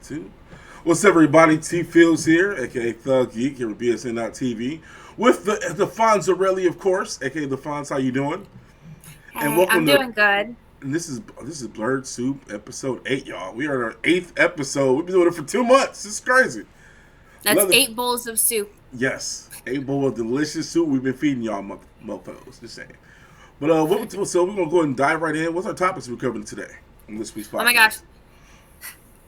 2. What's up, everybody? T Fields here, aka Thug Geek, here with BSN.TV, with the Fonzarelli, of course, aka the Fonz. How you doing? And Hey, I'm welcome to. doing good. And this is BlerdSoup episode 8, y'all. We are in our 8th episode. We've been doing it for 2 months. This is crazy. That's Love it. 8 bowls of soup. Yes, 8 bowl of delicious soup we've been feeding y'all, mofos. Just saying. But so we're gonna go ahead and dive right in. What's our topics we're covering today on this week's Oh my gosh, podcast?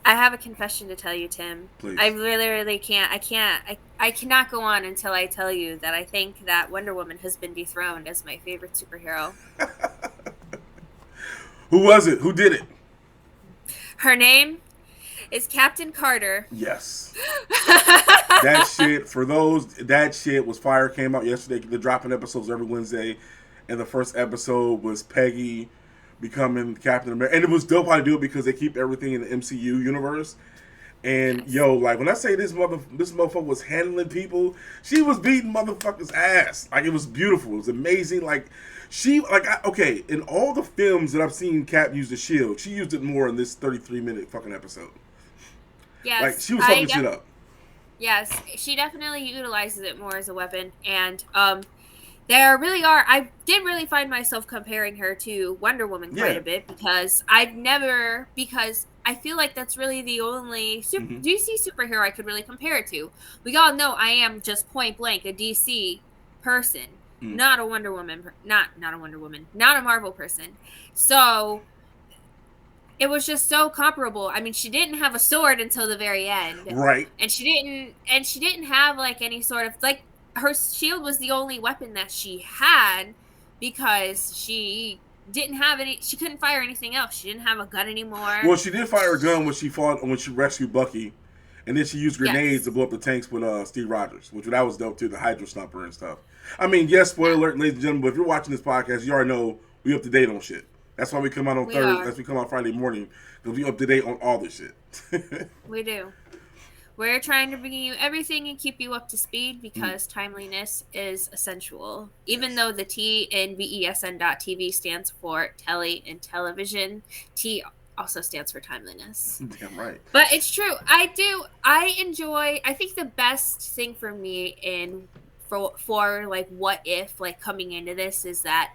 I have a confession to tell you, Tim. I Please. really, really can't. I cannot go on until I tell you that I think that Wonder Woman has been dethroned as my favorite superhero. Who was it? Who did it? Her name is Captain Carter. Yes. That shit was fire. Came out yesterday. They're dropping episodes every Wednesday, and the first episode was Peggy becoming Captain America, and it was dope how to do it because they keep everything in the MCU universe. And Yes. yo, like when I say this motherfucker was handling people, she was beating motherfuckers' ass. Like it was beautiful. It was amazing. Like okay, in all the films that I've seen Cap use the shield, she used it more in this 33-minute fucking episode. Like Yes, she was fucking shit up. yes, she definitely utilizes it more as a weapon, and there really are. I did really find myself comparing her to Wonder Woman quite Yeah. a bit because I feel like that's really the only Hmm. DC superhero I could really compare it to. We all know I am just point blank a DC person, Mm. not a Wonder Woman, not a Wonder Woman, not a Marvel person. So it was just so comparable. I mean, she didn't have a sword until the very end, Right. and she didn't have like any sort of like her shield was the only weapon that she had because she couldn't fire anything else. She didn't have a gun anymore. Well, she did fire a gun when she rescued Bucky, and then she used grenades to Yes. blow up the tanks with Steve Rogers, which that was dope too. The Hydro Stomper and stuff. I mean, yes, spoiler Yeah. alert, ladies and gentlemen. But if you're watching this podcast, you already know we up to date on shit. That's why we come out on We Thursday. are. That's why we come out Friday morning because we up to date on all this shit. We do. We're trying to bring you everything and keep you up to speed Mm, because timeliness is essential. Even yes. though the T in BESN.TV stands for tele and television, T also stands for timeliness. Damn right. But it's true. I think the best thing for me in for like what if like coming into this is that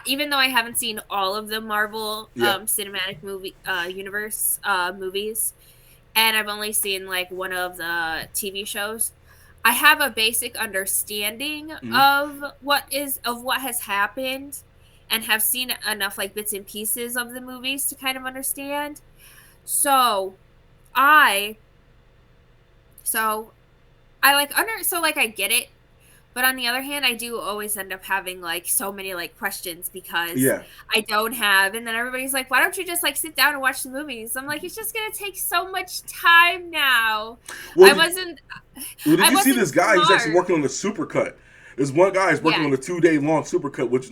even though I haven't seen all of the Marvel Yeah. cinematic movie universe movies, and I've only seen like one of the TV shows, I have a basic understanding Mm, of what has happened and have seen enough like bits and pieces of the movies to kind of understand. So, I so I get it, but on the other hand, I do always end up having like so many like questions because yeah. I don't have, and then everybody's like, "Why don't you just like sit down and watch the movies?" I'm like, "It's just gonna take so much time now." Well, I did, wasn't, well, did I you see wasn't this guy? He's actually smart. working on a supercut. There's one guy who's working on a Yes, 2 day long supercut, which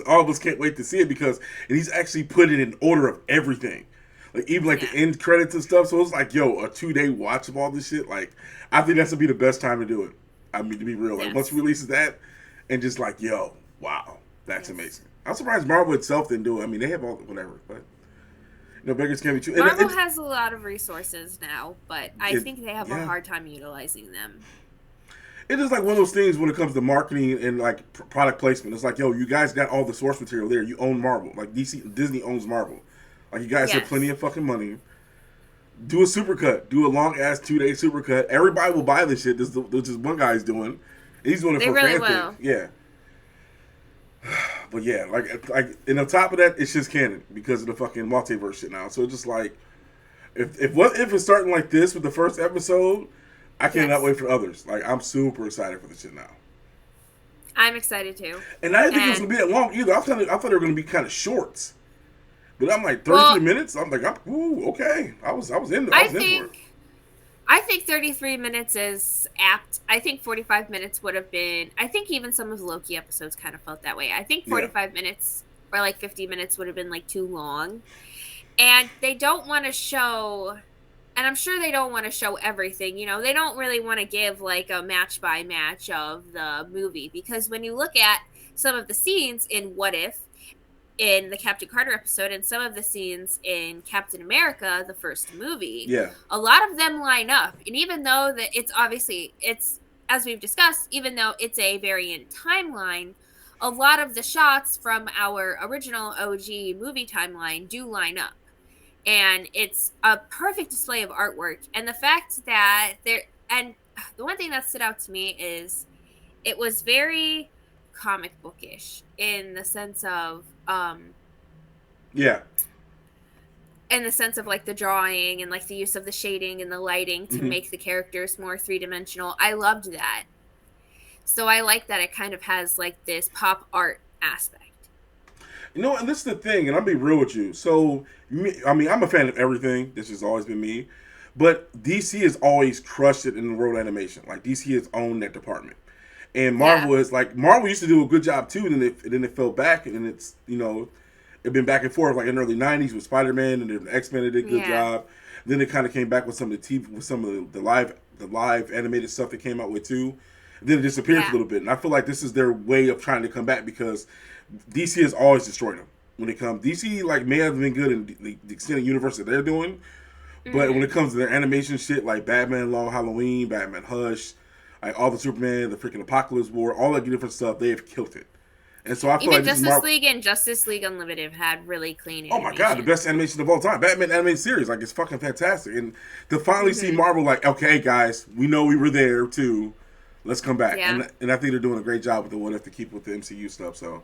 all of us can't wait to see it because and he's actually put it in order of everything. Like even like the yeah, end credits and stuff. So it's like, yo, a 2 day watch of all this shit. Like, I think that's gonna be the best time to do it. I mean, to be real, like once he yes, releases that, and just like, yo, wow, that's yes. amazing. I'm surprised Marvel itself didn't do it. I mean, they have all whatever, but beggars can't be true. And Marvel has a lot of resources now, but I it think they have a yeah, hard time utilizing them. it is like one of those things when it comes to marketing and like product placement. It's like, yo, you guys got all the source material there. You own Marvel. Like Disney owns Marvel. Like you guys have plenty Yes, of fucking money. Do a supercut. Do a long ass 2 day supercut. Everybody will buy this shit. This is one guy's doing. He's doing it they for really fanfic. will. Yeah, but yeah, like and on top of that, it's just canon because of the fucking multiverse shit now. So it's just like if it's starting like this with the first episode, I cannot Yes, wait for others. Like I'm super excited for this shit now. I'm excited too. And I didn't think it was And gonna be that long either. I thought they were gonna be kind of shorts. But I'm like 33 well, minutes. I'm like, ooh, okay. I I was in for it. think I think 33 minutes is apt. I think 45 minutes would have been. I think even some of the Loki episodes kind of felt that way. I think Yeah. 45 minutes or like 50 minutes would have been like too long. And they don't want to show, and I'm sure they don't want to show everything. They don't really want to give like a match by match of the movie because when you look at some of the scenes in What If, in the Captain Carter episode and some of the scenes in Captain America, the first movie, Yeah. a lot of them line up. And even though that it's obviously, it's, as we've discussed, even though it's a variant timeline, a lot of the shots from our original OG movie timeline do line up. And it's a perfect display of artwork. And the fact that and the one thing that stood out to me is it was very comic bookish in the sense of Yeah. in the sense of like the drawing and like the use of the shading and the lighting to Mhm. make the characters more three-dimensional. I loved that. So I like that it kind of has like this pop art aspect. You know, and this is the thing, and I'll be real with you. So, I mean, I'm a fan of everything. This has always been me. But DC has always crushed it in the world of animation. Like, DC has owned that department. And Marvel is like, Marvel used to do a good job too, and then it fell back, and it's, you know, it been back and forth. Like in the early 90s with Spider-Man, and then the X-Men did a good job. Then it kind of came back with some of the TV, with some of the live animated stuff that came out with too. And then it disappeared for a little bit. And I feel like this is their way of trying to come back because DC has always destroyed them. When it comes, DC like may have been good in the extended universe that they're doing, but when it comes to their animation shit like Batman Long Halloween, Batman Hush, like all the Superman, the freaking Apocalypse War, all that different stuff, they have killed it. And so I feel even like Justice League and Justice League Unlimited had really clean animation. Oh my god, the best animation of all time. Batman animated series, like it's fucking fantastic. And to finally see Marvel like, okay guys, we know we were there too. Let's come back. And I think they're doing a great job with the What If to keep with the MCU stuff, so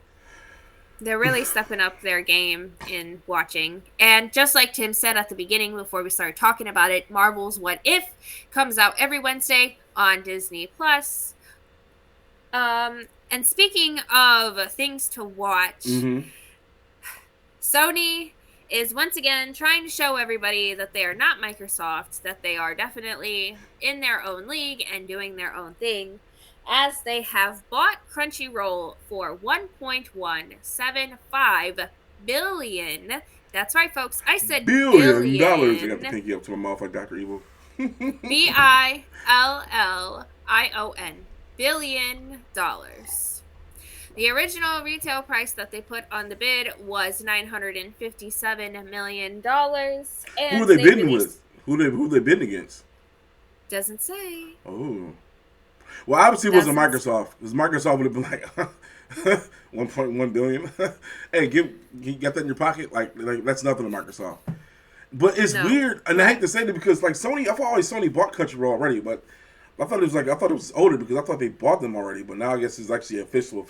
they're really stepping up their game in watching. And just like Tim said at the beginning before we started talking about it, Marvel's What If comes out every Wednesday on Disney Plus. And speaking of things to watch, Sony is once again trying to show everybody that they are not Microsoft, that they are definitely in their own league and doing their own thing, as they have bought Crunchyroll for $1.175 billion. That's right, folks. I said billion. dollars. I got the pinky up to my mouth like Dr. Evil. BILLION. $1 billion. The original retail price that they put on the bid was $957 million. And who are they bidding with? Who they bidding against? Doesn't say. Oh. Well, obviously it wasn't Microsoft. Because Microsoft would have been like 1.1 billion. Hey, you got that in your pocket? Like that's nothing to Microsoft. But it's weird, and I hate to say that because like Sony, I've always Sony bought Crunchyroll already, but I thought it was older because I thought they bought them already, but now I guess it's actually official.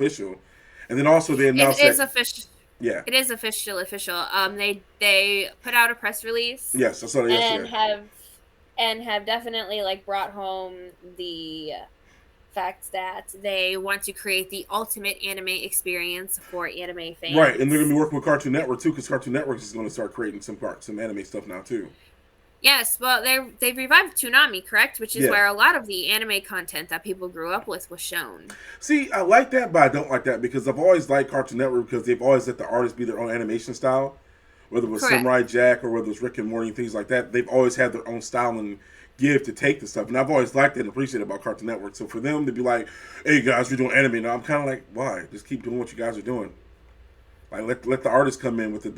And then also they announced it is official. Yeah, it is official. They put out a press release. Yes, I saw that yesterday. And have definitely like brought home the fact that they want to create the ultimate anime experience for anime fans. Right, and they're gonna be working with Cartoon Network too, because Cartoon Network is going to start creating some anime stuff now too. Yes, well, they've revived Toonami, correct? Which is where a lot of the anime content that people grew up with was shown. See, I like that, but I don't like that because I've always liked Cartoon Network because they've always let the artists be their own animation style. Whether it was Samurai Jack or whether it was Rick and Morty and things like that, they've always had their own style and give to take the stuff. And I've always liked that and appreciated about Cartoon Network. So for them to be like, hey guys, we're doing anime now, I'm kind of like, why? Just keep doing what you guys are doing. Like let the artists come in with the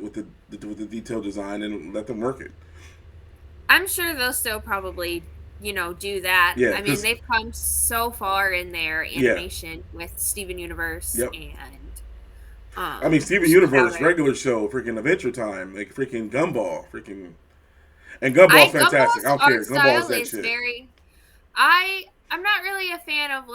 detailed design and let them work it. I'm sure they'll still probably, do that. Yeah, I mean, they've come so far in their animation with Steven Universe and I mean, Steven Universe, regular show, freaking Adventure Time, like freaking Gumball, and Gumball's fantastic. I don't care. Gumball's that shit. I'm not really a fan of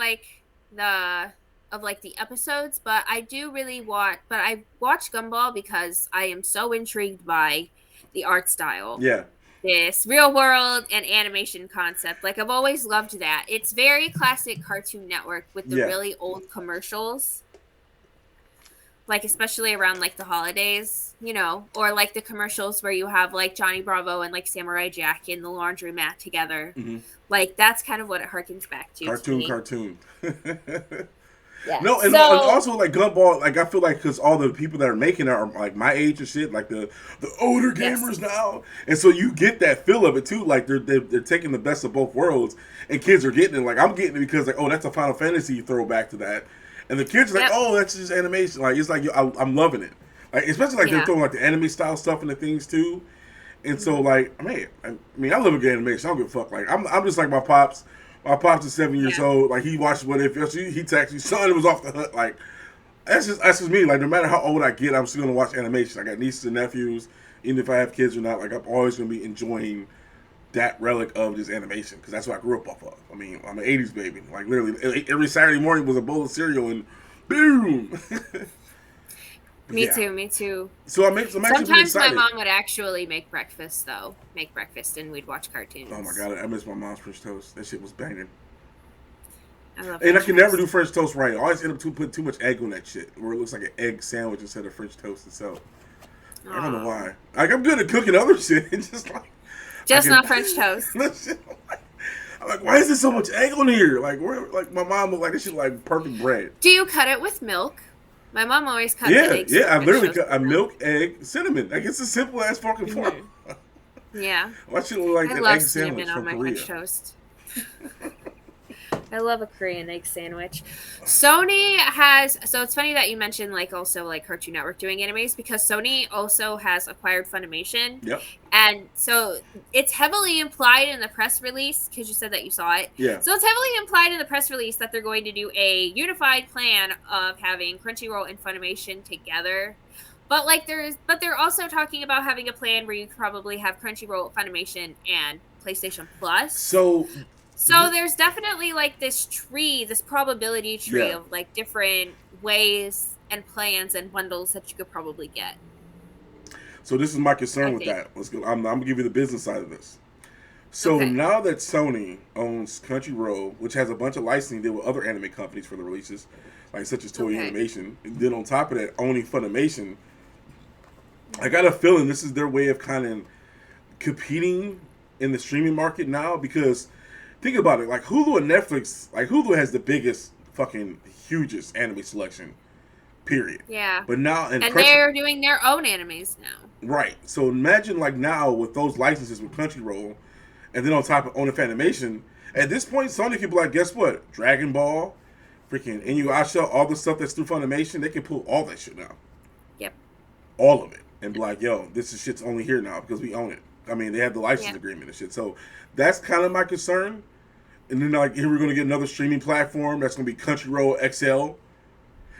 the episodes, but I do really I watch Gumball because I am so intrigued by the art style. Yeah. This real world and animation concept. Like, I've always loved that. It's very classic Cartoon Network with the really old commercials. Like, especially around, like, the holidays, or, like, the commercials where you have, like, Johnny Bravo and, like, Samurai Jack in the laundromat together. Mm-hmm. Like, that's kind of what it harkens back to. Cartoon. Yeah. No, and also like Gumball, like I feel like because all the people that are making it are like my age and shit, like the older gamers now, and so you get that feel of it too. Like they're taking the best of both worlds, and kids are getting it. Like I'm getting it because like, oh, that's a Final Fantasy throwback to that, and the kids are like, oh, that's just animation. Like it's like I'm loving it. Like especially like they're Yeah. throwing like the anime style stuff into things too. And so like I love a good animation. I don't give a fuck. Like I'm just like my pops. My pops is 7 years Yeah. old. Like he watched What If. He texted me, son, it was off the hook. Like that's just me. Like no matter how old I get, I'm still gonna watch animation. I got nieces and nephews. Even if I have kids or not, like I'm always gonna be enjoying that relic of this animation because that's what I grew up off of. I mean, I'm an '80s baby. Like literally, every Saturday morning was a bowl of cereal and boom. Me too. Me too. So I'm actually really Sometimes my excited. mom would actually make breakfast, though. Make breakfast, and we'd watch Oh my cartoons. god, I miss my mom's French toast. That shit was banging. I love And I French can never toast. do French toast right. I always end up putting too much egg on that shit, where it looks like an egg sandwich instead of French toast itself. I don't know Aw. why. Like I'm good at cooking other shit. It's just like Just not French toast. I'm like, why is there so much egg on here? Like, where? Like my mom looked like this shit like perfect bread. Do you cut it with milk? My mom always cut the Yeah, eggs. yeah. I French literally toast cut a with milk, egg, cinnamon. Like it's a simple ass fucking form. Yeah. Why should it look like I an love egg sandwich cinnamon on from my Korea? French toast. I love a Korean egg sandwich. Sony has, so it's funny that you mentioned like also like Cartoon Network doing animes because Sony also has acquired Funimation. Yep. And so it's heavily implied in the press release because you said that you saw it. Yeah. So it's heavily implied in the press release that they're going to do a unified plan of having Crunchyroll and Funimation together. But they're also talking about having a plan where you could probably have Crunchyroll, Funimation, and PlayStation Plus. So there's definitely like this probability tree Yeah. of like different ways and plans and bundles that you could probably get. So this is my concern I with think. that. Let's go. I'm gonna give you the business side of this. So Okay. now that Sony owns Crunchyroll, which has a bunch of licensing deal with other anime companies for the releases, like such as Toei Okay. Animation, and then on top of that, owning Funimation, I got a feeling this is their way of kind of competing in the streaming market now. Because think about it, like Hulu and Netflix, like Hulu has the biggest, fucking hugest anime selection, period. Yeah. But now And they're doing their own animes now. right. So imagine like now with those licenses with Crunchyroll, and then on top of owning Funimation, at this point Sony can be like, guess what? Dragon Ball, freaking Inuyasha, all the stuff that's through Funimation, they can pull all that shit now, Yep. all of it, and be like, yo, this is shit's only here now because we own it. I mean, they have the license Yep. agreement and shit. So that's kind of my concern. And then like here we're gonna get another streaming platform that's gonna be Crunchyroll XL,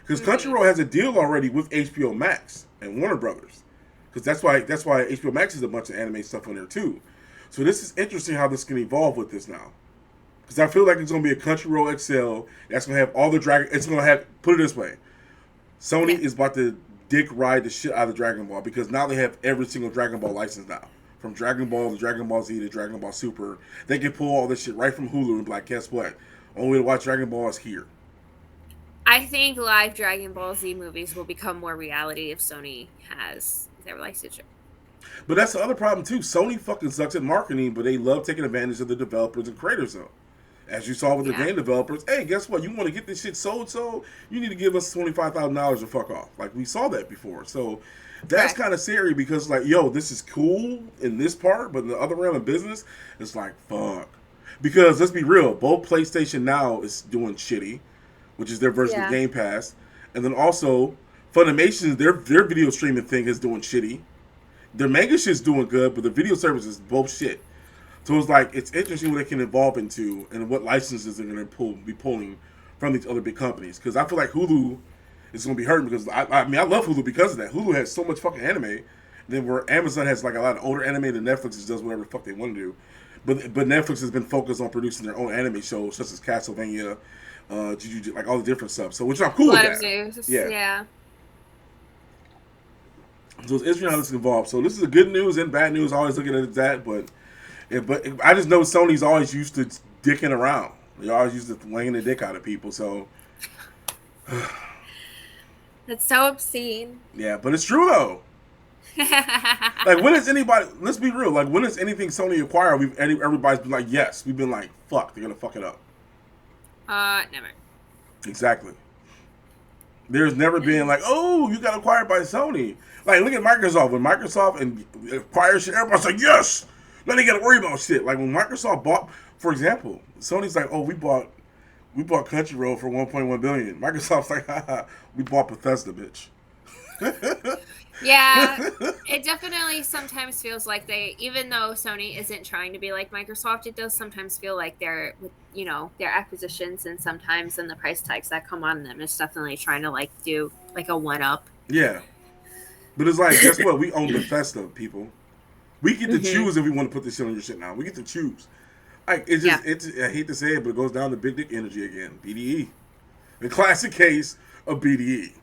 because Crunchyroll has a deal already with HBO Max and Warner Brothers, because that's why HBO Max has a bunch of anime stuff on there too. So this is interesting how this can evolve with this now, because I feel like it's gonna be a Crunchyroll XL that's gonna have all the Dragon. It's gonna have, put it this way, Sony is about to dick ride the shit out of Dragon Ball, because now they have every single Dragon Ball license now. From Dragon Ball to Dragon Ball Z to Dragon Ball Super, they can pull all this shit right from Hulu and be like, guess what? Only way to watch Dragon Ball is here. I think live Dragon Ball Z movies will become more reality if Sony has their licensure. But that's the other problem too. Sony fucking sucks at marketing, but they love taking advantage of the developers and creators though. As you saw with the game developers, hey, guess what? You want to get this shit sold, you need to give us $25,000 to fuck off. Like we saw that before. So that's kind of scary, because like, yo, this is cool in this part, but in the other realm of business, it's like fuck. Because let's be real, both PlayStation Now is doing shitty, which is their version of Game Pass, and then also Funimation, their video streaming thing is doing shitty. Their manga shit's doing good, but the video service is both shit. So it's like, it's interesting what they can evolve into and what licenses they're going to be pulling from these other big companies. Because I feel like Hulu is going to be hurting, because I mean, I love Hulu because of that. Hulu has so much fucking anime. And then where Amazon has like a lot of older anime, and Netflix just does whatever the fuck they want to do. But Netflix has been focused on producing their own anime shows, such as Castlevania, like all the different stuff. So, which I'm cool with that. Zeus. Yeah. So it's interesting how this evolves. So this is a good news and bad news. I always looking at that, but I just know Sony's always used to dicking around. They always used to laying the dick out of people. So That's so obscene. yeah, but it's true though. Like when has anybody? Let's be real. Like when has anything Sony acquired? Everybody's been like, yes. We've been like, fuck, they're gonna fuck it up. Never. Exactly. There's never been like, oh, you got acquired by Sony. Like, look at Microsoft. When Microsoft acquires shit, everybody's like, yes. Then they got to worry about shit. Like when Microsoft bought, for example, Sony's like, oh, we bought Crunchyroll for $1.1 billion. Microsoft's like, haha, we bought Bethesda, bitch. Yeah, it definitely sometimes feels like they, even though Sony isn't trying to be like Microsoft, it does sometimes feel like they're with, their acquisitions and sometimes in the price tags that come on them, it's definitely trying to like do like a one up. Yeah, but it's like, guess what? We own Bethesda, people. We get to Hmm. choose if we want to put this shit on your shit now. We get to choose. Like it's Yeah, just it's I hate to say it, but it goes down to big dick energy again. BDE, the classic case of BDE.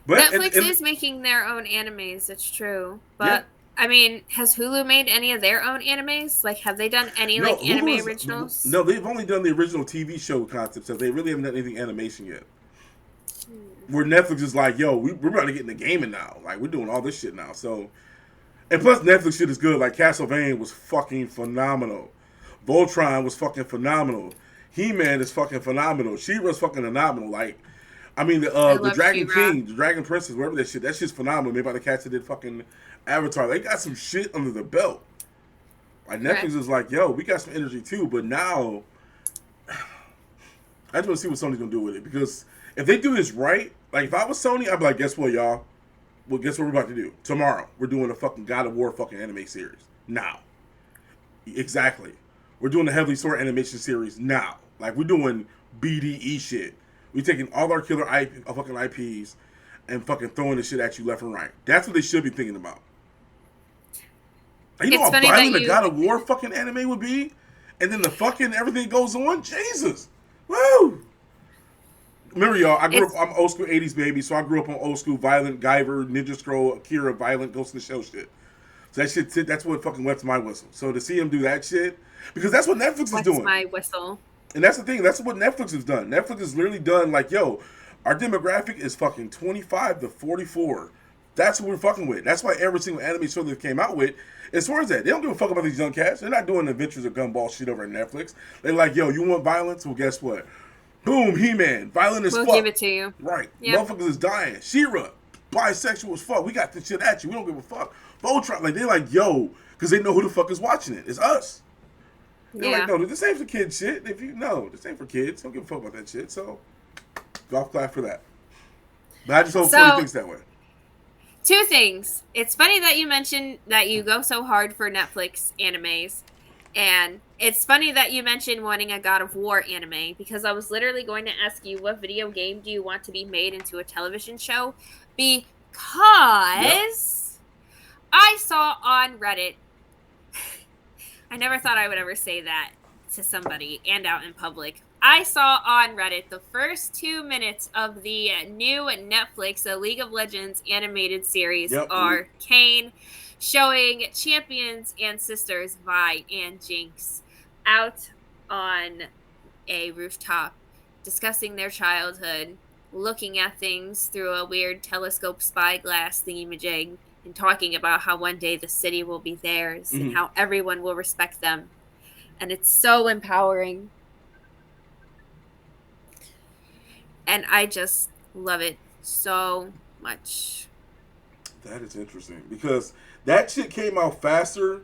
But Netflix is making their own animes. It's true, yeah, but I mean, has Hulu made any of their own animes? Like, have they done any no, like Hulu anime is originals? no. They've only done the original TV show concept stuff. They really haven't done anything animation yet. Hmm. Where Netflix is like, yo, we're about to get into gaming now. Like we're doing all this shit now. So and plus Netflix shit is good. Like Castlevania was fucking phenomenal. Voltron was fucking phenomenal. He-Man is fucking phenomenal. She-Ra's fucking phenomenal. Like, I mean, I the love Dragon She-Ra. King, the Dragon Princess, whatever that shit's phenomenal. Made by the cats that did fucking Avatar. They got some shit under the belt. Like Okay. Netflix is like, yo, we got some energy too. But now, I just want to see what Sony's gonna do with it because if they do this right, like if I was Sony, I'd be like, guess what, y'all? Well, guess what we're about to do tomorrow? We're doing a fucking God of War fucking anime series now. Exactly. We're doing a Heavenly Sword animation series now. Like we're doing BDE shit. We taking all our killer fucking IPs and fucking throwing the shit at you left and right. That's what they should be thinking about. And you know It's how funny that violent a you God of War fucking anime would be? And then the fucking everything goes on? Jesus. Woo! Remember, y'all, I grew up, it's I'm old school 80s baby, so I grew up on old school violent Guyver, Ninja Scroll, Akira, violent Ghost in the Shell shit. So that shit, that's what fucking wets my whistle. So to see him do that shit, because that's what Netflix is what's doing. my whistle. And that's the thing. That's what Netflix has done. Netflix has literally done like, yo, our demographic is fucking 25 to 44. That's what we're fucking with. That's why every single anime show that came out with, as far as that, they don't give a fuck about these young cats. They're not doing Adventures of Gumball shit over at Netflix. They're like, yo, you want violence? Well, guess what? Boom, He-Man, violent as We'll give fuck. it to you. Right, Yep. motherfuckers is dying. She-Ra, bisexual as fuck. We got this shit at you. We don't give a fuck. Voltron, like they're like, yo, because they know who the fuck is watching it. It's us. They're like, Yeah. no, this ain't for kids shit. If you know, this ain't for kids. Don't give a fuck about that shit. So, golf clap for that. But I just hope Sony So, thinks that way. two things. It's funny that you mentioned that you go so hard for Netflix animes. And it's funny that you mentioned wanting a God of War anime because I was literally going to ask you what video game do you want to be made into a television show? Because Yep. I saw on Reddit, I never thought I would ever say that to somebody and out in public. I saw on Reddit the first 2 minutes of the new Netflix League of Legends animated series Yep. Arcane, showing champions and sisters Vi and Jinx out on a rooftop discussing their childhood, looking at things through a weird telescope spyglass thingy-majig, and talking about how one day the city will be theirs and Mm-hmm. how everyone will respect them. And it's so empowering. And I just love it so much. That is interesting because that shit came out faster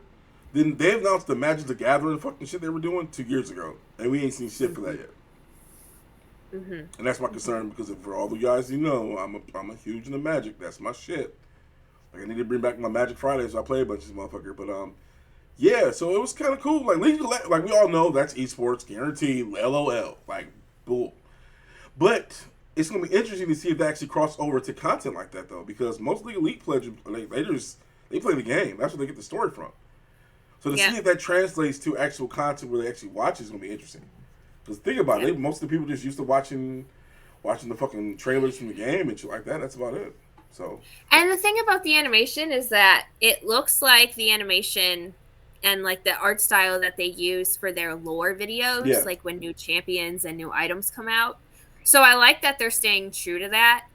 than they announced the Magic the Gathering fucking shit they were doing 2 years ago, and we ain't seen shit for that yet. Mm-hmm. And that's my concern because for all the guys you know, I'm a huge into Magic. That's my shit. Like I need to bring back my Magic Friday so I play a bunch of this motherfucker. But yeah, so it was kind of cool. Like like we all know that's esports guaranteed. LOL. Like bull. But it's gonna be interesting to see if they actually cross over to content like that though, because most League Elite players they play the game. That's where they get the story from. So to Yeah. see if that translates to actual content where they actually watch is gonna be interesting. Because think about Yeah. it, most of the people just used to watching the fucking trailers from the game and shit like that. That's about it. So And the thing about the animation is that it looks like the animation and like the art style that they use for their lore videos, yeah, like when new champions and new items come out. So I like that they're staying true to that.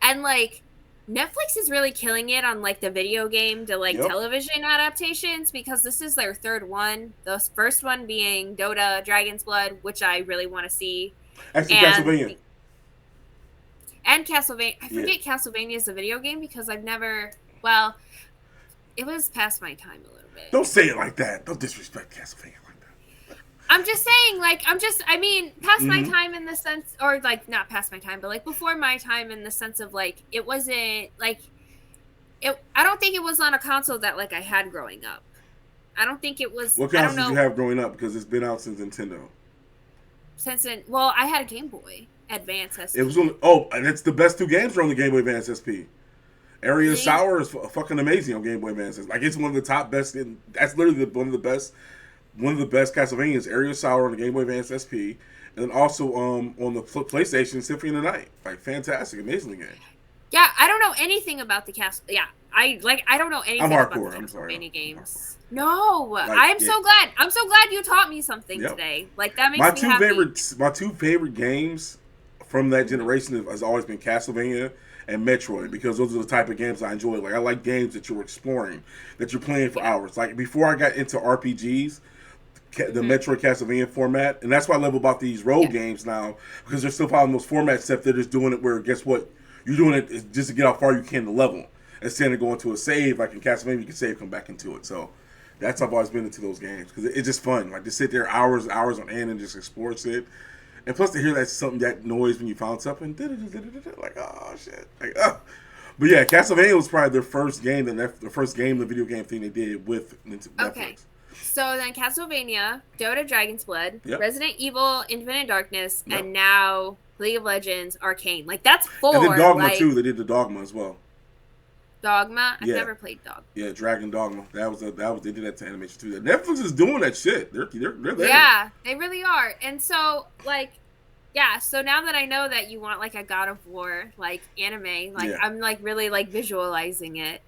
And like Netflix is really killing it on like the video game to like yep. television adaptations because this is their third one. The first one being Dota Dragon's Blood, which I really want to see. Actually, And Castlevania. and Castlevania. I Yeah. forget Castlevania is a video game because I've never. Well, it was past my time a little bit. Don't say it like that. Don't disrespect Castlevania like that. I'm just saying, like, I mean, past my Hmm. time in the sense, or like, not past my time, but like before my time in the sense of like, it wasn't like, I don't think it was on a console that like I had growing up. I don't think it was, What I don't console did you know, have growing up? Because it's been out since Nintendo. well, I had a Game Boy Advance It was SP. only, oh, and it's the best two games are on the Game Boy Advance SP. Area They, Sour is fucking amazing on Game Boy Advance. Like it's one of the top best. That's literally one of the best. One of the best Castlevanias. Area Sour on the Game Boy Advance SP, and then also on the PlayStation Symphony of the Night. Like fantastic, amazing game. yeah, I don't know anything about the Castle. Yeah, I don't know I'm anything about the hardcore. I'm sorry. Castlevania I'm hardcore. games. No, Like I'm yeah, so glad. I'm so glad you taught me something yep. today. Like that makes me happy. My two favorite games from that Mhm. generation has always been Castlevania and Metroid because those are the type of games I enjoy. Like I like games that you're exploring, that you're playing for Yeah. hours. Like before I got into RPGs, the Mhm. Metroid Castlevania format, and that's what I love about these role Yeah. games now because they're still following those formats. Except they're just doing it where guess what, you're doing it just to get how far you can the level instead of going to a save. Like in Castlevania, you can save, come back into it. So that's how I've always been into those games because it's just fun. Like to sit there hours and hours on end and just explore shit. And plus to hear that something that noise when you found something, like oh shit, like oh. But yeah, Castlevania was probably their first game, the first game, the video game thing they did with Okay. Netflix. So then Castlevania, Dota Dragon's Blood, Yep. Resident Evil, Infinite Darkness, Yep. and now League of Legends Arcane. Like that's And then four. Dogma Like too. They did the Dogma as well. Dogma. I've Yeah, never played Dogma. yeah, Dragon Dogma. That was they did that to animation too. Netflix is doing that shit. They're there. Yeah, they really are. And so like yeah, so now that I know that you want like a God of War like anime, like Yeah. I'm like really like visualizing it.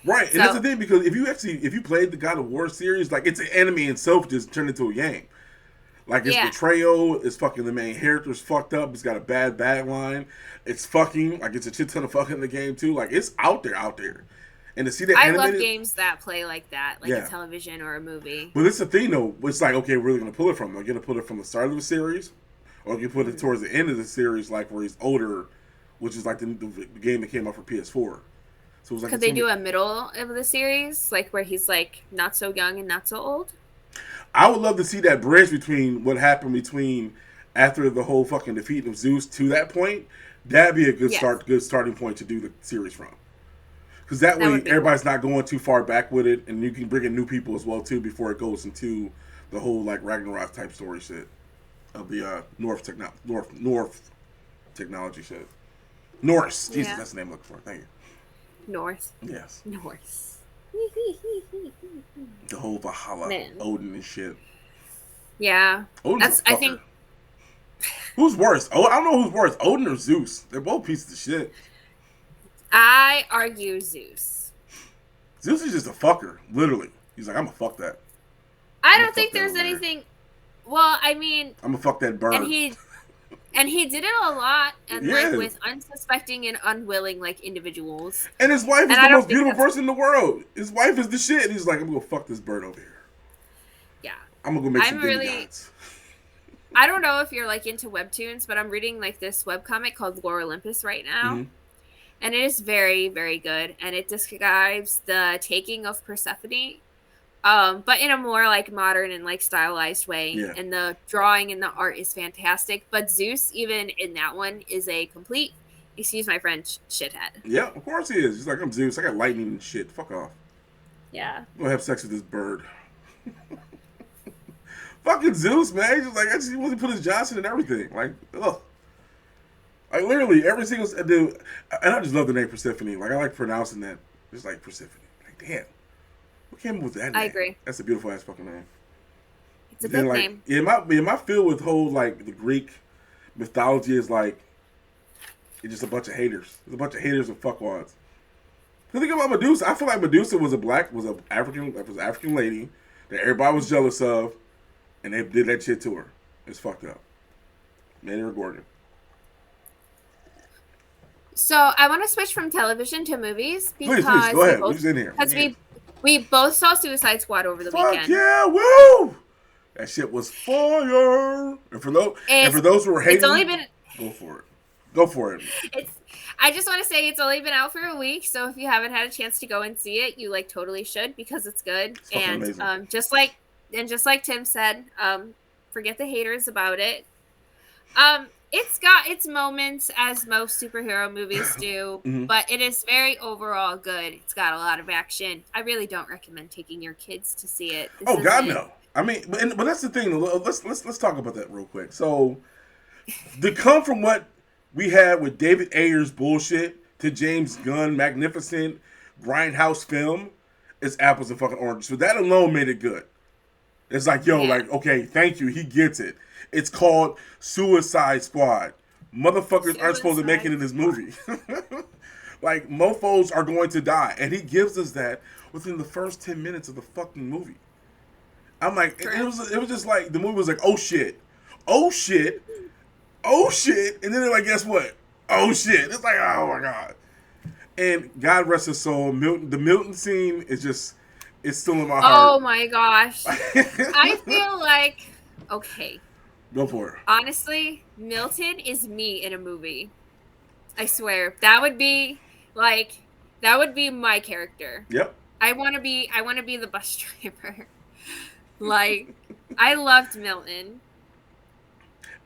Right, and that's the So thing because if you played the God of War series, like it's an anime itself just turned into a game. Like its yeah, betrayal is fucking the main character's fucked up. It's got a bad line. It's fucking like it's a shit ton of fucking in the game too. Like it's out there. And to see that I love animated, games that play like that, like a yeah. television or a movie. But it's the thing though. It's like okay, we're really gonna pull it from. Are you gonna pull it from the start of the series, or you put it Mhm. towards the end of the series, like where he's older, which is like the game that came out for PS4. So it was like Could it's they gonna do be, a middle of the series, like where he's like not so young and not so old? I would love to see that bridge between what happened between after the whole fucking defeat of Zeus to that point. That'd be a Yes, good starting point to do the series from. Because that that way would be cool. everybody's not going too far back with it, and you can bring in new people as well too before it goes into the whole like Ragnarok type story shit of the North technology shit. Norse, Jesus, Yeah, that's the name I'm looking for. Thank North, you. Yes, North. the whole Valhalla, Man, Odin and shit. yeah, Odin's a that's. I fucker. think Who's worse? Oh, I don't know who's worse, Odin or Zeus. They're both pieces of shit. I argue Zeus. Zeus is just a fucker, literally. He's like, I'm gonna fuck that. I I'm gonna don't fuck think that there's over there. anything. Well, I mean, I'm gonna fuck that and bird. he did it a lot, and like Yeah. with unsuspecting and unwilling like individuals, And his wife is and the I don't most think beautiful that's person in the world. His wife is the shit. And he's like, I'm gonna go fuck this bird over here. yeah. I'm gonna go make some I'm really. demigods. I don't know if you're like into webtoons, but I'm reading like this webcomic called Lore Olympus right now. Mm-hmm. And it is very, very good. And it describes the taking of Persephone, but in a more like modern and like stylized way. Yeah. And the drawing and the art is fantastic. But Zeus, even in that one, is a complete, excuse my French, shithead. Yeah, of course he is. He's like, I'm Zeus. I got lightning and shit. Fuck off. Yeah. I'm gonna have sex with this bird. Fucking Zeus, man. He's just like, he wants to put his Johnson and everything. Like, ugh. Like literally every single dude, and I just love the name Persephone. Like I like pronouncing that, just like Persephone. Like damn, what came up with that name? I agree. That's a beautiful ass fucking name. It's a Then good like name. it might feel with whole like the Greek mythology is like it's just a bunch of haters. There's a bunch of haters and fuckwads. The thing about Medusa, I feel like Medusa was a African lady that everybody was jealous of, and they did that shit to her. It's fucked up. Made her Gorgon. So I want to switch from television to movies Please, because go ahead. We're just in here. because we both saw Suicide Squad over the Fuck weekend. yeah, woo! That shit was fire. And for those who were hating, It's only been go for it. Go for it. it's I just want to say it's only been out for a week, so if you haven't had a chance to go and see it, you like totally should because it's good. It's fucking And amazing. just like Tim said, Forget the haters about it. It's got its moments, as most superhero movies do, Mhm. but it is very overall good. It's got a lot of action. I really don't recommend taking your kids to see it. This Oh God, isn't. no. I mean, but that's the thing. Let's talk about that real quick. So, to come from what we had with David Ayer's bullshit to James Gunn magnificent grindhouse film, it's apples and fucking oranges. So that alone made it good. It's like, yo, Yeah. like, okay, thank you. He gets it. It's called Suicide Squad. Motherfuckers aren't supposed to make it in Suicide this Squad. movie. Like, mofos are going to die. And he gives us that within the first 10 minutes of the fucking movie. I'm like, Correct. it was just like, the movie was like, oh shit. Oh shit. Oh shit. And then they're like, guess what? Oh shit. It's like, oh my God. And God rest his soul, Milton, the Milton scene is just, it's still in my heart. Oh my gosh. I feel like, okay, Go for it. honestly, Milton is me in a movie. I swear. That would be my character. Yep. I want to be the bus driver. Like, I loved Milton.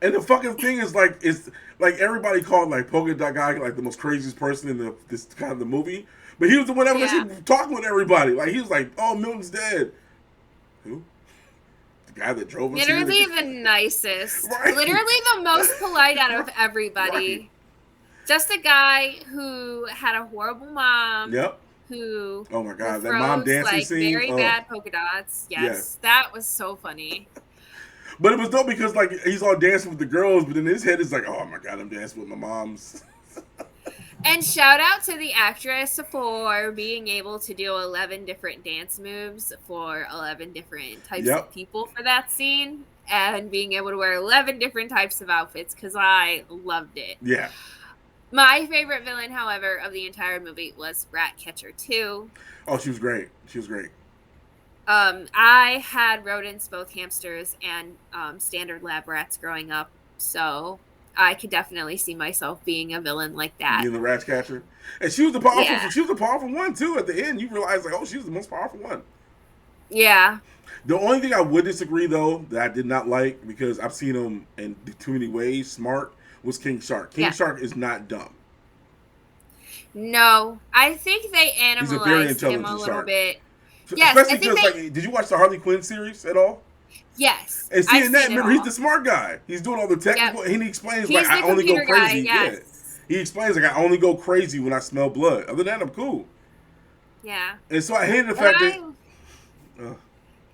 And the fucking thing is like, it's like everybody called like Polka Dot Guy like the most craziest person in this kind of the movie, but he was the one that was Yeah. actually talking with everybody. Like he was like, "Oh, Milton's dead." Who? The guy that drove us here. Literally the nicest. Right. Literally the most polite out of everybody. Right. Just a guy who had a horrible mom. Yep. Who Oh my who God, that mom throws dancing like scene. very Oh. bad polka dots. Yes, that was so funny. But it was dope because like he's all dancing with the girls, but in his head it's like, "Oh my God, I'm dancing with my mom's." And shout out to the actress for being able to do 11 different dance moves for 11 different types Yep. of people for that scene, and being able to wear 11 different types of outfits, because I loved it. Yeah. My favorite villain, however, of the entire movie was Ratcatcher 2. Oh, she was great. She was great. I had rodents, both hamsters and standard lab rats growing up, so I could definitely see myself being a villain like that. Being the rat catcher, and she was the powerful. Yeah. She was the powerful one too. At the end, you realize like, oh, she was the most powerful one. Yeah. The only thing I would disagree though that I did not like because I've seen him in too many ways smart was King Shark. King Shark is not dumb. No, I think they He's a very animalized him a intelligent little shark. bit. Yes, Especially I think because they. like, did you watch the Harley Quinn series at all? Yes, And I've seeing that, seen it remember, he's all. the smart guy. He's doing all the technical, and he explains He's like the I only go computer guy, crazy. yes. Yeah, he explains like I only go crazy when I smell blood. Other than that, I'm cool. Yeah. And so I hated the fact that.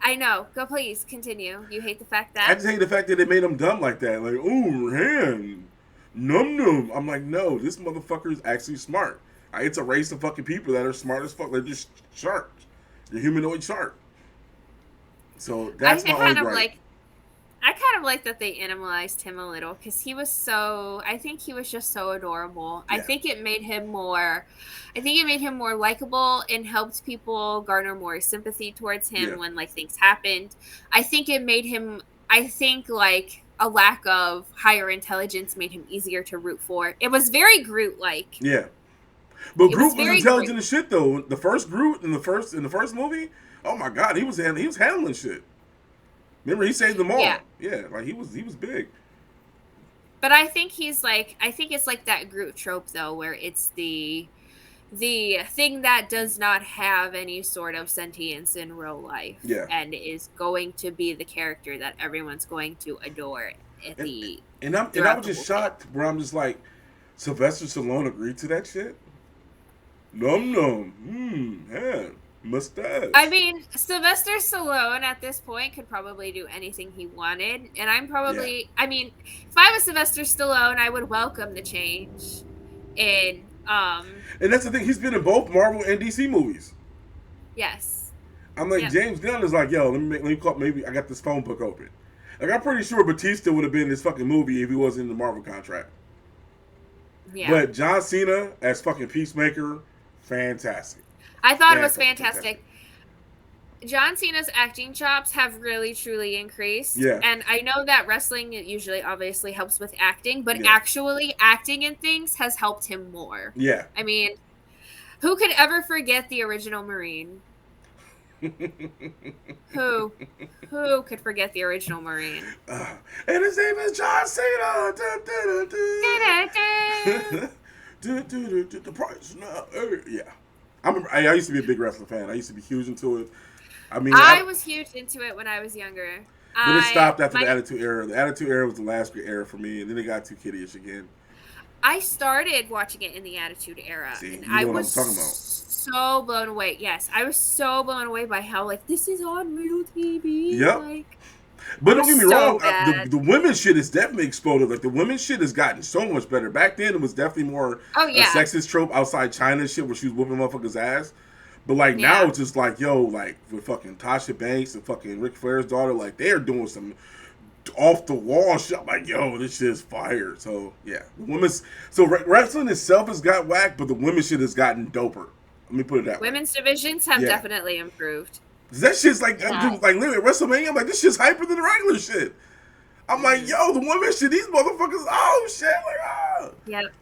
I know. Go, please continue. You hate the fact that I just hate the fact that they made him dumb like that. Like, ooh, hand, num num. I'm like, no, this motherfucker is actually smart. It's a race of fucking people that are smart as fuck. They're just sharks. They're humanoid shark. So that's my only gripe. I kind of like that they animalized him a little, because I think he was just so adorable. Yeah. I think it made him more likable and helped people garner more sympathy towards him when like things happened. I think like a lack of higher intelligence made him easier to root for. It was very Groot-like. Yeah. But Groot was very intelligent as shit though. The first Groot in the first movie, oh my God, he was handling shit. Remember, he saved them all. Yeah, like he was big. But I think it's like that Groot trope though, where it's the thing that does not have any sort of sentience in real life, and is going to be the character that everyone's going to adore at the. And I was just shocked where I'm just like, Sylvester Stallone agreed to that shit. Num, yeah, mustache. I mean, Sylvester Stallone at this point could probably do anything he wanted, and I mean, if I was Sylvester Stallone, I would welcome the change. And that's the thing, he's been in both Marvel and DC movies. Yes. I'm like, James Gunn is like, yo, let me call, maybe I got this phone book open. Like, I'm pretty sure Batista would have been in this fucking movie if he wasn't in the Marvel contract. Yeah. But John Cena as fucking Peacemaker, fantastic. I thought it was fantastic. John Cena's acting chops have really, truly increased. Yeah. And I know that wrestling usually obviously helps with acting, but actually acting in things has helped him more. Yeah. I mean, who could ever forget the original Marine? Who Who could forget the original Marine? And his name is John Cena. Da-da-da. The price now. Yeah. I used to be a big wrestling fan. I used to be huge into it. I mean, I was huge into it when I was younger. but it stopped after the My Attitude Era. The Attitude Era was the last great era for me, and then it got too kiddyish again. I started watching it in the Attitude Era, See, and you I know what I'm was talking about. so blown away. Yes, I was so blown away by how like this is on real TV. Yep. Like, But don't get me wrong, bad. the women's shit has definitely exploded. Like the women's shit has gotten so much better. Back then, it was definitely more Oh a yeah, sexist trope outside China shit where she was whooping motherfuckers' ass. But like now, yeah. it's just like yo, like with fucking Tasha Banks and fucking Ric Flair's daughter, like they are doing some off the wall shit. I'm like yo, this shit is fire. So yeah, the women's wrestling itself has got whack, but the women's shit has gotten doper. Let me put it that way. Women's divisions have Yeah. definitely improved. That shit's like, Yeah. like literally at WrestleMania, I'm like, this shit's hyper than the regular shit. I'm like, yo, the women shit, these motherfuckers, oh shit, like, ah. Yep.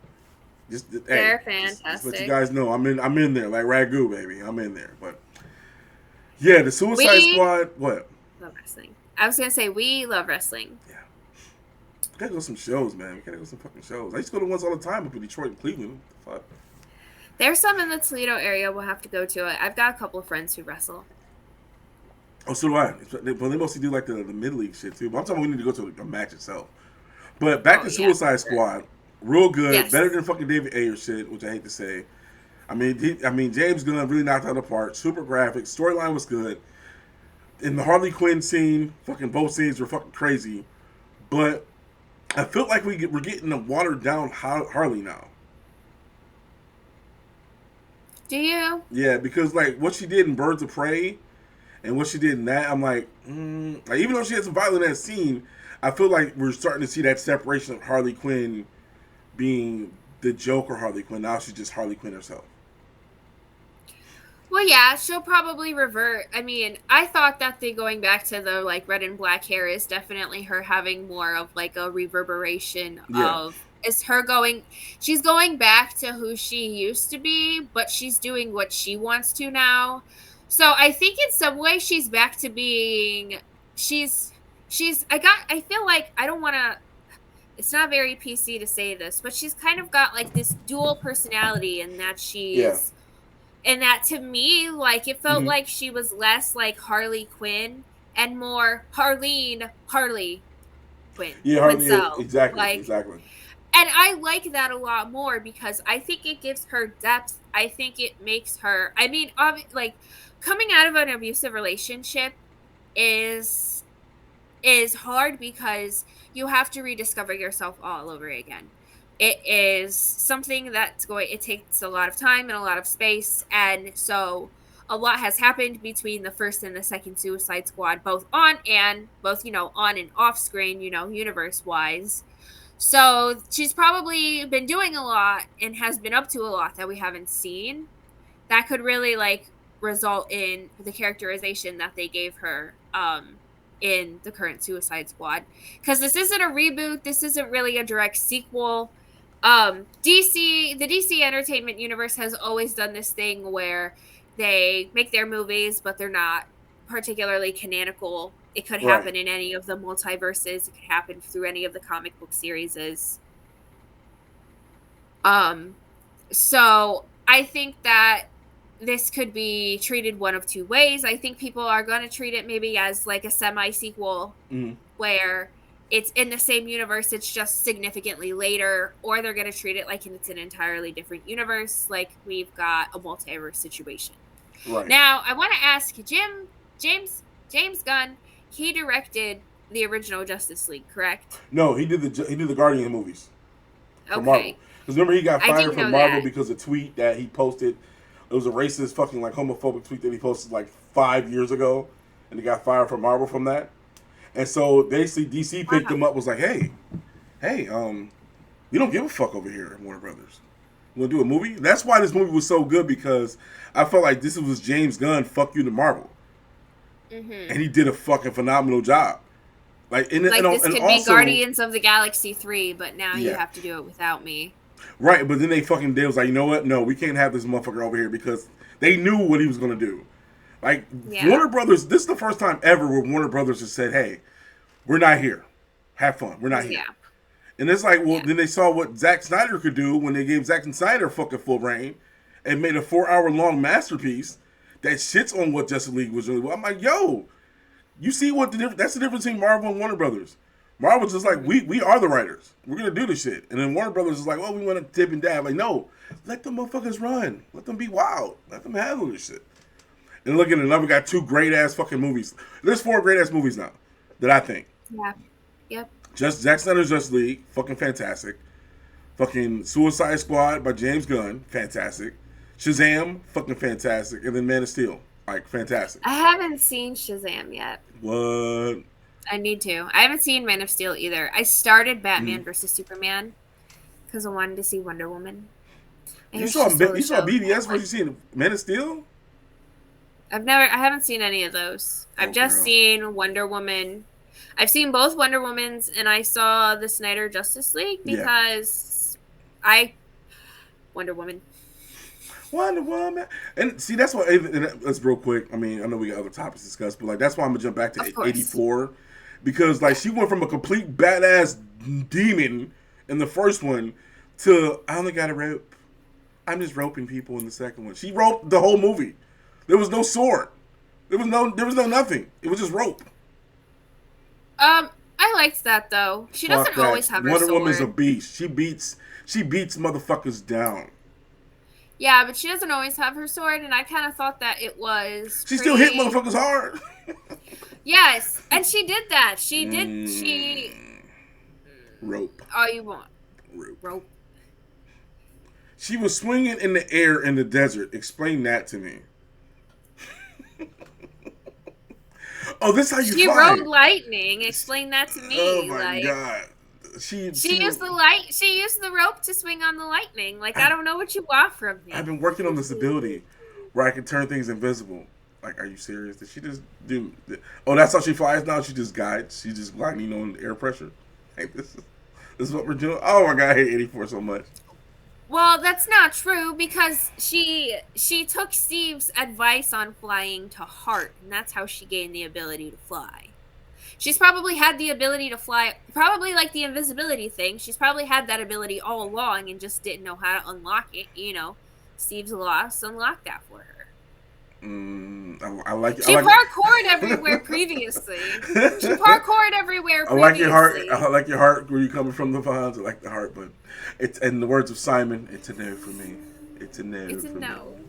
Just, They're just fantastic. let you guys know, I'm in there, like Ragu, baby, I'm in there. But yeah, the Suicide Squad, what? Love wrestling. I was gonna say we love wrestling. Yeah, we gotta go to some shows, man. We gotta go to some fucking shows. I used to go to ones all the time up in Detroit and Cleveland. What the fuck? There's some in the Toledo area. We'll have to go to it. I've got a couple of friends who wrestle. Oh, so do I. But they mostly do like the mid-league shit too. But I'm talking we need to go to a match itself. But back to Suicide Squad, real good, Yes. better than fucking David Ayer shit, which I hate to say. I mean, James Gunn really knocked it out of the park. Super graphic, storyline was good. In the Harley Quinn scene, fucking both scenes were fucking crazy. But I feel like we're getting a watered down Harley now. Do you? Yeah, because like what she did in Birds of Prey and what she did in that, I'm like, like even though she had some violence in that scene, I feel like we're starting to see that separation of Harley Quinn being the Joker Harley Quinn. Now she's just Harley Quinn herself. Well, yeah, she'll probably revert. I mean, I thought that the going back to the like red and black hair is definitely her having more of like a reverberation of she's going back to who she used to be, but she's doing what she wants to now. So I think in some way she's back to being I feel like I don't want to it's not very PC to say this, but she's kind of got like this dual personality in that and that to me, like it felt like she was less like Harley Quinn and more Harley Quinn. Yeah, Harley, exactly. And I like that a lot more because I think it gives her depth. I think it makes her. I mean, like coming out of an abusive relationship is hard because you have to rediscover yourself all over again. It is something it takes a lot of time and a lot of space. And so a lot has happened between the first and the second Suicide Squad, both on and off screen, universe wise. So she's probably been doing a lot and has been up to a lot that we haven't seen. That could really like result in the characterization that they gave her in the current Suicide Squad. Because this isn't a reboot. This isn't really a direct sequel. The DC Entertainment Universe has always done this thing where they make their movies, but they're not particularly canonical. It could happen in any of the multiverses. It could happen through any of the comic book series. So I think that this could be treated one of two ways. I think people are going to treat it maybe as like a semi-sequel where it's in the same universe, it's just significantly later, or they're going to treat it like it's an entirely different universe, like we've got a multiverse situation. Right. Now, I want to ask James Gunn, he directed the original Justice League, correct? No, he did the Guardian movies. Okay. Marvel. Because remember he got fired from Marvel because of a tweet that he posted. It was a racist, fucking like homophobic tweet that he posted like 5 years ago, and he got fired from Marvel from that. And so basically DC picked him up, was like, hey, we don't give a fuck over here at Warner Brothers. You want to do a movie? That's why this movie was so good, because I felt like this was James Gunn, fuck you to Marvel. And he did a fucking phenomenal job. This could be Guardians of the Galaxy 3, but now you have to do it without me. Right, but then they was like, you know what? No, we can't have this motherfucker over here, because they knew what he was going to do. Like Yeah. Warner Brothers, this is the first time ever where Warner Brothers has said, "Hey, we're not here. Have fun. We're not here." Yeah. And it's like, well, Yeah. then they saw what Zack Snyder could do when they gave Zack Snyder fucking full reign and made a 4 hour long masterpiece that shits on what Justice League was really. Well, I'm like, yo, you see what that's the difference between Marvel and Warner Brothers. Marvel's just like, we are the writers. We're gonna do this shit. And then Warner Brothers is like, well, we want to tip and dab. Like, no, let the motherfuckers run. Let them be wild. Let them handle this shit. And look at it, now we got 2 great ass fucking movies. There's 4 great ass movies now that I think. Yeah. Yep. Just Zack Snyder's Justice League, fucking fantastic. Fucking Suicide Squad by James Gunn, fantastic. Shazam, fucking fantastic. And then Man of Steel, like fantastic. I haven't seen Shazam yet. What? I need to. I haven't seen Man of Steel either. I started Batman versus Superman because I wanted to see Wonder Woman. You saw BVS versus you seen Man of Steel? I haven't seen any of those. I've just girl. seen Wonder Woman. I've seen both Wonder Womans, and I saw the Snyder Justice League because Wonder Woman. Wonder Woman. And see, that's why, and that's real quick. I mean, I know we got other topics to discuss, but like, that's why I'm going to jump back to 84. Because, like, she went from a complete badass demon in the first one to, I only got a rope. I'm just roping people in the second one. She roped the whole movie. There was no sword. There was no nothing. It was just rope. I liked that though. She doesn't always have her sword. Wonder Woman's a beast. She beats motherfuckers down. Yeah, but she doesn't always have her sword, and I kind of thought that it was. She still hit motherfuckers hard. Yes, and she did that. She rope. All you want. Rope. She was swinging in the air in the desert. Explain that to me. Oh, this is how you fly. She rode lightning. Explain that to me. Oh my god. She used the rope to swing on the lightning. Like, I don't know what you want from me. I've been working on this ability where I can turn things invisible. Like, are you serious? Did she just do? Oh, that's how she flies now. She just guides. She just gliding on air pressure. Like, this is what we're doing. Oh my god, I hate 84 so much. Well, that's not true because she took Steve's advice on flying to heart, and that's how she gained the ability to fly. She's probably had the ability to fly, probably like the invisibility thing. She's probably had that ability all along and just didn't know how to unlock it. You know, Steve's loss unlocked that for her. I like it. She parkoured everywhere previously. I like your heart. I like your heart where you coming from the vibes. I like the heart, but it's in the words of Simon, it's a no for me. It's a no. It's a no. Me.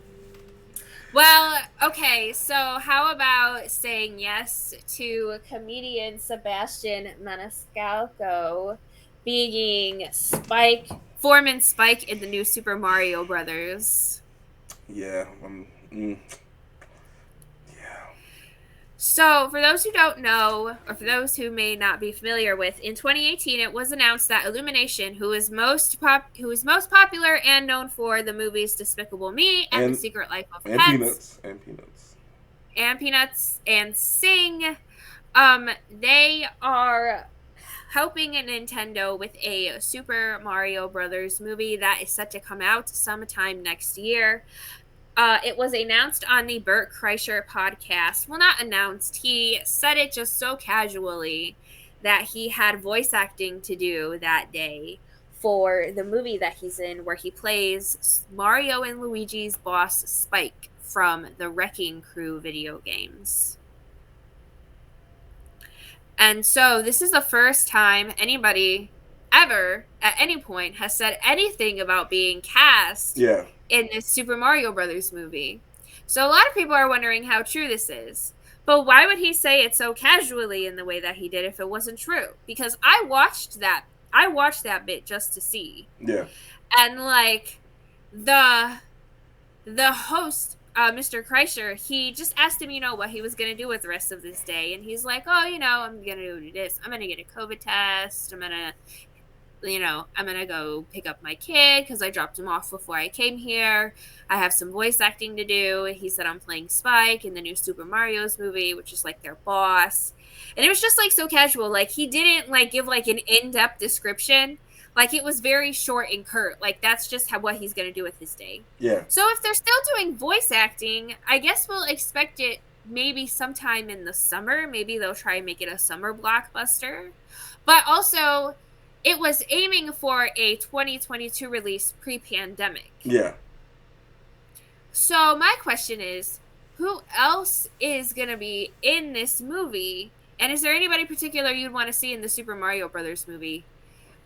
Well, okay, so how about saying yes to comedian Sebastian Maniscalco being Foreman Spike in the new Super Mario Brothers? Yeah. So, for those who don't know, or for those who may not be familiar with, in 2018, it was announced that Illumination, who is most popular and known for the movies Despicable Me and The Secret Life of Pets, Peanuts and Sing, they are helping Nintendo with a Super Mario Brothers movie that is set to come out sometime next year. It was announced on the Bert Kreischer podcast. Well, not announced. He said it just so casually that he had voice acting to do that day for the movie that he's in, where he plays Mario and Luigi's boss, Spike, from the Wrecking Crew video games. And so this is the first time anybody ever, at any point, has said anything about being cast in this Super Mario Brothers movie. So a lot of people are wondering how true this is. But why would he say it so casually in the way that he did if it wasn't true? Because I watched that bit just to see. Yeah. And like the host, Mr. Kreischer, he just asked him, what he was going to do with the rest of this day. And he's like, I'm going to do this. I'm going to get a COVID test. I'm going to go pick up my kid because I dropped him off before I came here. I have some voice acting to do. He said I'm playing Spike in the new Super Mario's movie, which is like their boss. And it was just like so casual. Like he didn't like give like an in-depth description. Like, it was very short and curt. Like, that's just what he's going to do with his day. Yeah. So if they're still doing voice acting, I guess we'll expect it maybe sometime in the summer. Maybe they'll try and make it a summer blockbuster. But also, it was aiming for a 2022 release pre-pandemic. Yeah. So my question is, who else is going to be in this movie? And is there anybody particular you'd want to see in the Super Mario Brothers movie?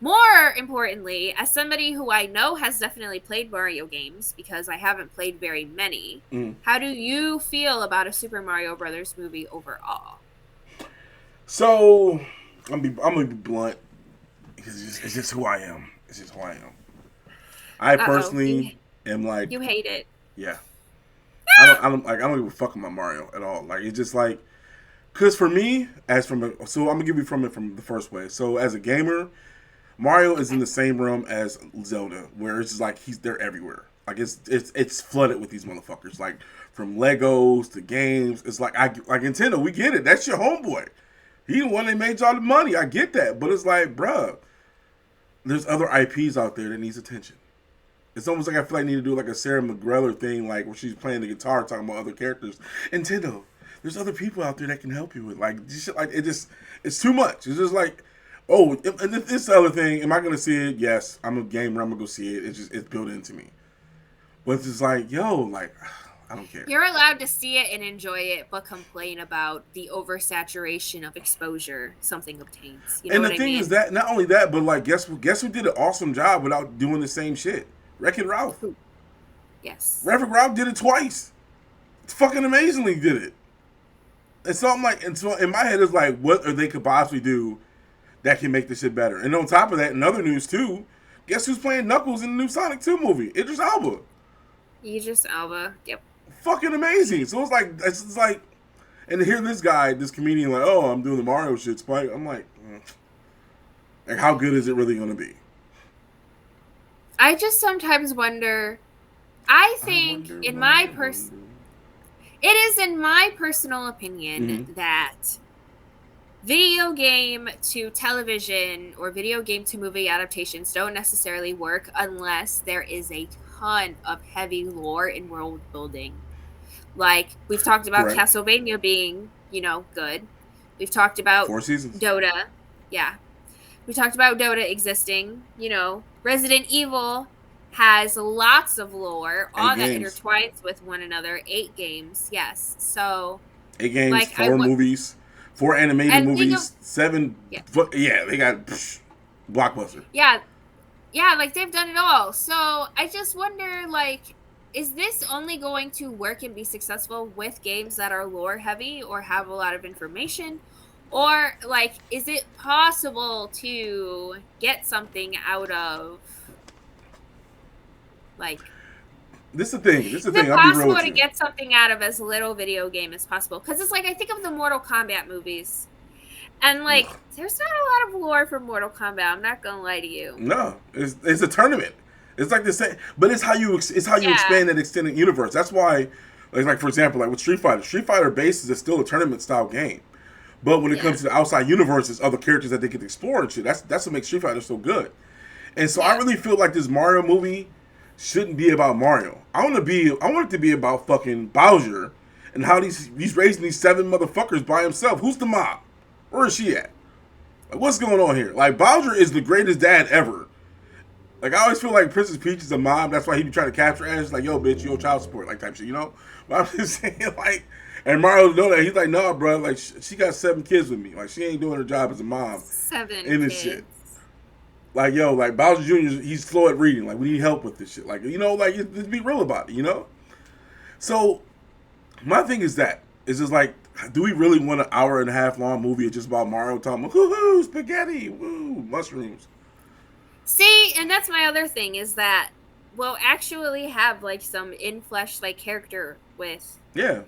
More importantly, as somebody who I know has definitely played Mario games, because I haven't played very many, how do you feel about a Super Mario Brothers movie overall? So, I'm gonna be blunt. It's just who I am. It's just who I am. I personally am like, you hate it. Yeah. I don't give a fuck about Mario at all. Like, it's just like, cause for me, so I'm gonna give you from the first way. So as a gamer, Mario is in the same realm as Zelda, where it's just like they're everywhere. Like it's flooded with these motherfuckers. Like from Legos to games. It's like like Nintendo, we get it. That's your homeboy. He the one that made y'all the money. I get that, but it's like, bruh, there's other IPs out there that needs attention. It's almost like I feel like I need to do like a Sarah McGreller thing, like where she's playing the guitar, talking about other characters. Nintendo, there's other people out there that can help you with like it's too much. It's just like. Oh, and this other thing, am I going to see it? Yes, I'm a gamer. I'm going to go see it. It's built into me. But it's just like, yo, like, I don't care. You're allowed to see it and enjoy it, but complain about the oversaturation of exposure something obtains. You know and what the I thing mean? is that, not only that, but like, guess who did an awesome job without doing the same shit? Wreck-It Ralph. Yes. Wreck-It Ralph did it twice. It's fucking amazingly did it. And so I'm like, and so in my head, it's like, what are they could possibly do that can make this shit better? And on top of that, in other news too, guess who's playing Knuckles in the new Sonic 2 movie? Idris Elba. Idris Elba. Yep. Fucking amazing. So it's like, and to hear this guy, this comedian, like, oh, I'm doing the Mario shit, Spike. I'm like, like, how good is it really going to be? I just sometimes wonder. I think it is in my personal opinion that video game to television or video game to movie adaptations don't necessarily work unless there is a ton of heavy lore and world building. Like, we've talked about Castlevania being, good. We've talked about 4 seasons. Dota. Yeah. We talked about Dota existing. Resident Evil has lots of lore, all that intertwines with one another. 8 games, yes. So 8 games, like, 4 movies. 4 animated movies, 7. Yeah, they got blockbuster. Yeah, like they've done it all. So I just wonder, like, is this only going to work and be successful with games that are lore heavy or have a lot of information? Or, like, is it possible to get something out of, like... This is the thing. Is it possible to get something out of as little video game as possible? Because it's like, I think of the Mortal Kombat movies. And, like, there's not a lot of lore for Mortal Kombat. I'm not going to lie to you. No. It's a tournament. It's like the same. But it's how you expand that extended universe. That's why, like for example, like with Street Fighter base is still a tournament-style game. But when it comes to the outside universe, there's other characters that they can explore and shit. That's what makes Street Fighter so good. And so I really feel like this Mario movie shouldn't be about Mario. I want it to be about fucking Bowser and how he's raising these 7 motherfuckers by himself. Who's the mom? Where is she at? Like, what's going on here? Like, Bowser is the greatest dad ever. Like, I always feel like Princess Peach is a mom. That's why he be trying to capture Ash. Like, yo, bitch, you owe child support, like, type shit, But I'm just saying, like, and Mario know that. He's like, nah, bro. Like, she got 7 kids with me. Like, she ain't doing her job as a mom. 7 in this kids. shit. Like, yo, like, Bowser Jr., he's slow at reading. Like, we need help with this shit. Like, like, just be real about it, So, my thing is it's just like, do we really want an hour-and-a-half long movie just about Mario talking about, hoo-hoo, spaghetti, woo, mushrooms? See, and that's my other thing, is that we'll actually have, like, some in-flesh, like, character with... Yeah.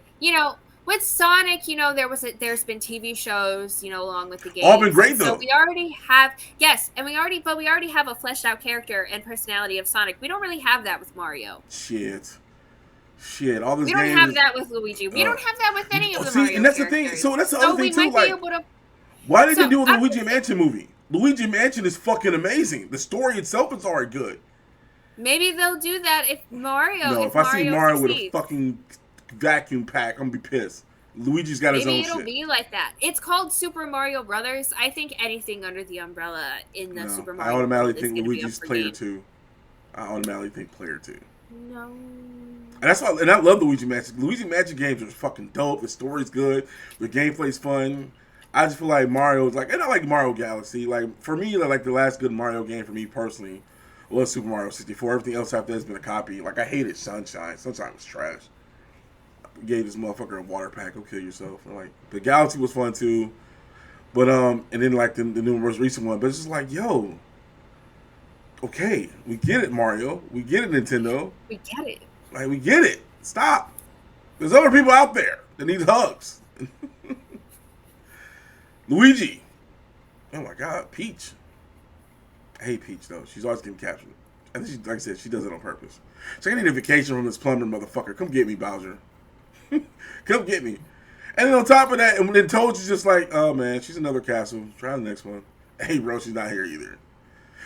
With Sonic, there's been TV shows, along with the game. All been great, though. So we already have... Yes, and we already have a fleshed-out character and personality of Sonic. We don't really have that with Mario. Shit, all this. We don't have that with Luigi. We don't have that with any of the Mario and that's characters. The thing. So that's the other thing, too. We might like, be able to... Why did they do with the Luigi Mansion movie? Luigi Mansion is fucking amazing. The story itself is already good. Maybe they'll do that if No, if I see Mario Mario with a succeeds. fucking vacuum pack, I'm gonna be pissed. Luigi's got his Maybe own it'll shit. be like that. It's called Super Mario Brothers. I think anything under the umbrella in the No, Super I Mario automatically world is think going to be up Luigi's for player game. 2. I automatically think player 2. No. And that's why, and I love Luigi Magic. Luigi Magic games are fucking dope. The story's good. The gameplay's fun. I just feel like Mario's like, and I like Mario Galaxy. Like for me, like the last good Mario game for me personally was Super Mario 64. Everything else after that has been a copy. Like I hated Sunshine. Sunshine was trash. Gave this motherfucker a water pack. Go kill yourself. And like the Galaxy was fun too. But and then like the new most recent one. But it's just like, yo, okay, we get it, Mario. We get it, Nintendo. We get it. Like, we get it. Stop. There's other people out there that need hugs. Luigi. Oh my God, Peach. I hate Peach though. She's always getting captured. I think she, like I said, she does it on purpose. So I need a vacation from this plumber motherfucker. Come get me, Bowser. Come get me. And then on top of that, and then Toad's just like, oh man, she's another castle. Try the next one. Hey bro, she's not here either.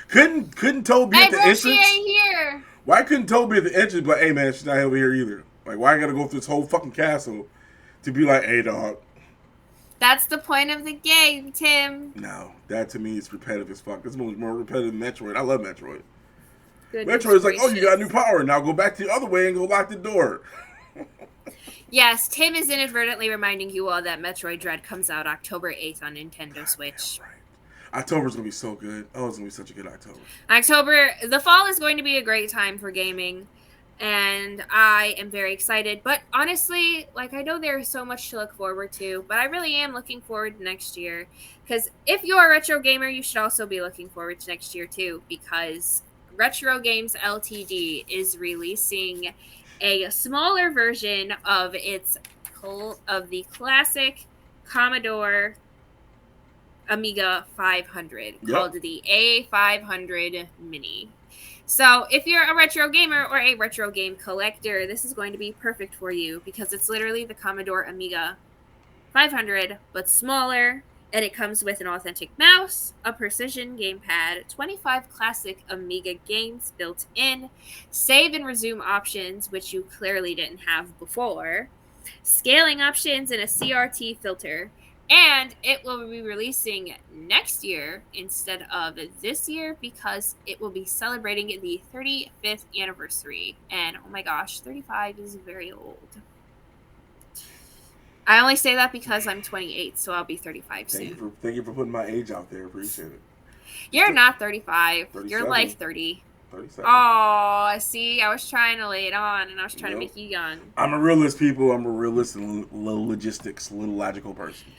Couldn't Toad be at the entrance? She ain't here. Why couldn't Toad be at the entrance? But hey man, she's not over here either. Like why I gotta go through this whole fucking castle to be like, hey dog. That's the point of the game, Tim. No, that to me is repetitive as fuck. This is more repetitive than Metroid. I love Metroid. Goodness Metroid's like, oh, gracious. you got a new power. Now go back the other way and go lock the door. Yes, Tim is inadvertently reminding you all that Metroid Dread comes out October 8th on Nintendo Switch. Right. October's going to be so good. Oh, it's going to be such a good October. The fall is going to be a great time for gaming, and I am very excited. But honestly, like, I know there's so much to look forward to, but I really am looking forward to next year. Because if you're a retro gamer, you should also be looking forward to next year, too, because Retro Games Ltd. Is releasing a smaller version of the classic Commodore Amiga 500 called the A500 Mini. So if you're a retro gamer or a retro game collector, this is going to be perfect for you because it's literally the Commodore Amiga 500 but smaller, and it comes with an authentic mouse, a precision gamepad, 25 classic Amiga games built in, save and resume options, which you clearly didn't have before, scaling options, and a CRT filter. And it will be releasing next year instead of this year because it will be celebrating the 35th anniversary. And oh my gosh, 35 is very old. I only say that because I'm 28, so I'll be 35 soon. Thank you for putting my age out there. Appreciate it. You're not 35. 37. You're like 30. 37. Oh, see, I was trying to lay it on, and I was trying to make you young. I'm a realist, people. I'm a realist and logistics, little logical person.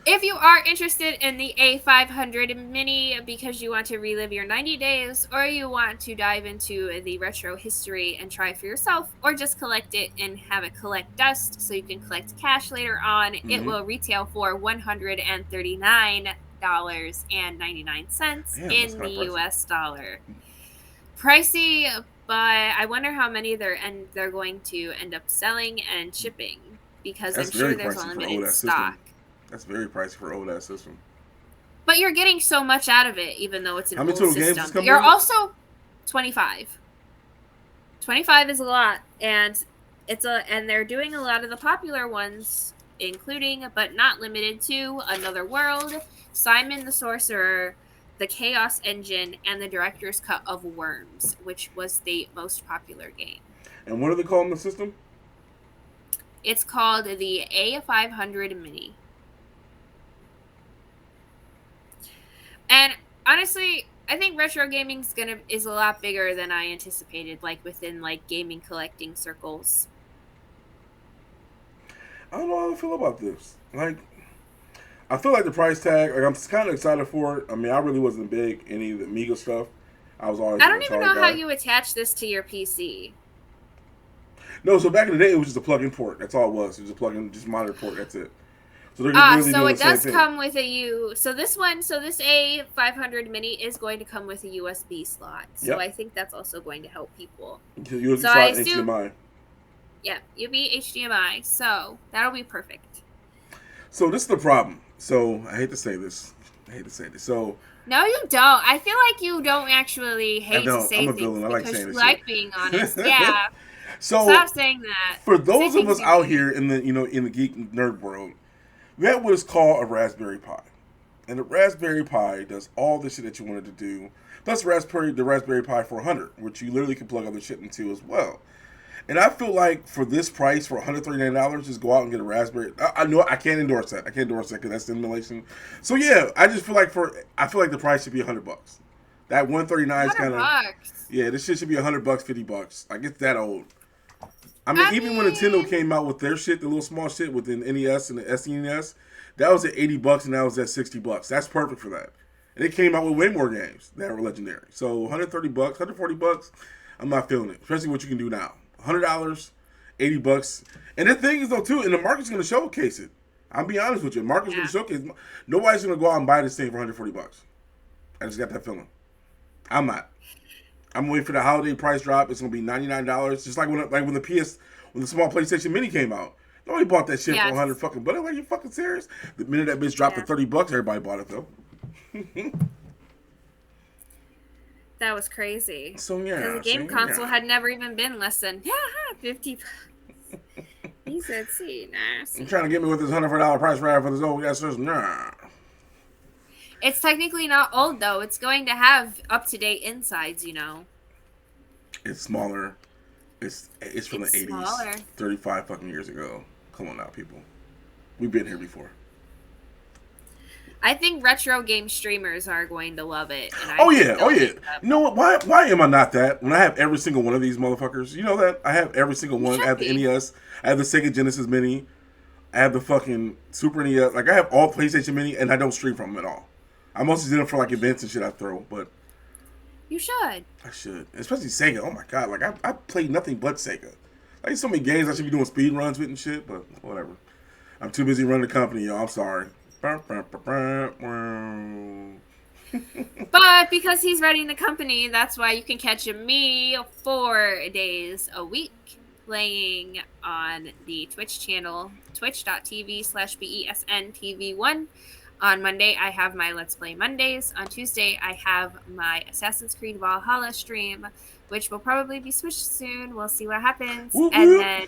If you are interested in the A500 Mini because you want to relive your 90 days, or you want to dive into the retro history and try it for yourself, or just collect it and have it collect dust so you can collect cash later on, it will retail for $139.99 in the US dollar. Pricey, but I wonder how many they're going to end up selling and shipping because I'm sure there's unlimited stock. That's very pricey for old ass system. But you're getting so much out of it, even though it's an old system. You're also 25. 25 is a lot, and and they're doing a lot of the popular ones, including but not limited to Another World, Simon the Sorcerer, The Chaos Engine, and the Director's Cut of Worms, which was the most popular game. And what are they calling the system? It's called the A500 Mini. And honestly, I think retro gaming is a lot bigger than I anticipated, like within like gaming collecting circles. I don't know how I feel about this. Like, I feel like the price tag. Like, I'm kind of excited for it. I mean, I really wasn't big any of the Amiga stuff. I don't even know how you attach this to your PC. No, so back in the day, it was just a plug-in port. That's all it was. It was a plug-in, just monitor port. That's it. So it does come with so this A500 Mini is going to come with a USB slot. So I think that's also going to help people. USB slot, HDMI. Yeah, USB HDMI. So that'll be perfect. So this is the problem. So I hate to say this. I hate to say this. So No, you don't. I feel like you don't actually I hate to don't. I'm say a things villain. I like because saying you this shit. like being honest. Yeah. So Stop saying that. for Say those of things us you out mean. here in the in the geek nerd world, we have what is called a Raspberry Pi, and the Raspberry Pi does all the shit that you wanted to do. Plus, the Raspberry Pi 400, which you literally can plug other shit into as well. And I feel like for this price, for $139, just go out and get a Raspberry. I know I can't endorse that. I can't endorse that because that's simulation. So yeah, I just feel like the price should be $100. That 139 is 100 kind of, bucks. yeah. This shit should be $100, $50. Like it's that old. I mean, I even when Nintendo mean, came out with their shit, the little small shit with the NES and the SNES, that was at $80 and that was at $60. That's perfect for that. And it came out with way more games that were legendary. So $130, $140, I'm not feeling it. Especially what you can do now. $100, $80. And the thing is though too, and the market's gonna showcase it. I'll be honest with you. The market's gonna yeah. showcase. Nobody's gonna go out and buy this thing for $140. I just got that feeling. I'm not. I'm waiting for the holiday price drop. It's gonna be $99. Just like when the small PlayStation Mini came out. Nobody bought that shit for Yes. 100 fucking. But are you fucking serious? The minute that bitch dropped to Yeah. $30, everybody bought it though. That was crazy. So Because yeah, the game see, console yeah. had never even been less than 50 bucks. He said, see, nah, I'm see. trying to get me with this $100 price right for this old gas system. Nah. It's technically not old, though. It's going to have up-to-date insides, you know. It's smaller. It's from the It's 80s, smaller. 35 fucking years ago. Come on now, people. We've been here before. I think retro game streamers are going to love it. And I Oh think yeah, they'll oh yeah. eat them. You know what? Why am I not that? When I have every single one of these motherfuckers, you know that I have every single You one. I should have the be. NES, I have the Sega Genesis Mini, I have the fucking Super NES. Like I have all PlayStation Mini, and I don't stream from them at all. I mostly do them for like events and shit I throw, but You should. I should, especially Sega. Oh my god, like I play nothing but Sega. Like so many games I should be doing speed runs with and shit, but whatever. I'm too busy running the company, y'all. I'm sorry. But because he's running the company, that's why you can catch me 4 days a week playing on the Twitch channel, twitch.tv/BESNTV1. On Monday, I have my Let's Play Mondays. On Tuesday, I have my Assassin's Creed Valhalla stream, which will probably be switched soon. We'll see what happens. Whoop And whoop. then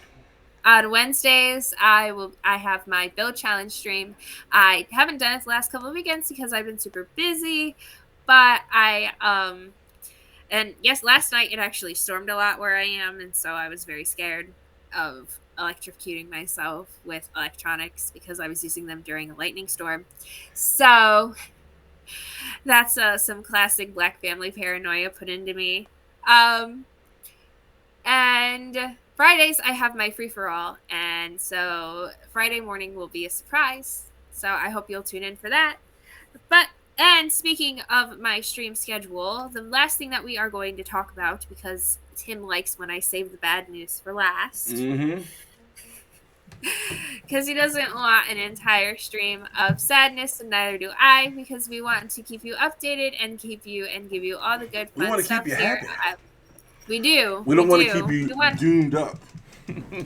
on Wednesdays, I have my build challenge stream. I haven't done it the last couple of weekends because I've been super busy, but and yes, last night it actually stormed a lot where I am, and so I was very scared of electrocuting myself with electronics because I was using them during a lightning storm. So that's some classic Black family paranoia put into me. And Fridays I have my free for all, and so Friday morning will be a surprise. So I hope you'll tune in for that. But and speaking of my stream schedule, the last thing that we are going to talk about, because Tim likes when I save the bad news for last, Mm-hmm. because he doesn't want an entire stream of sadness, and neither do I, because we want to keep you updated and give you all the good We fun want to keep stuff you here. happy. We do. We We don't want to do. keep you We want doomed up.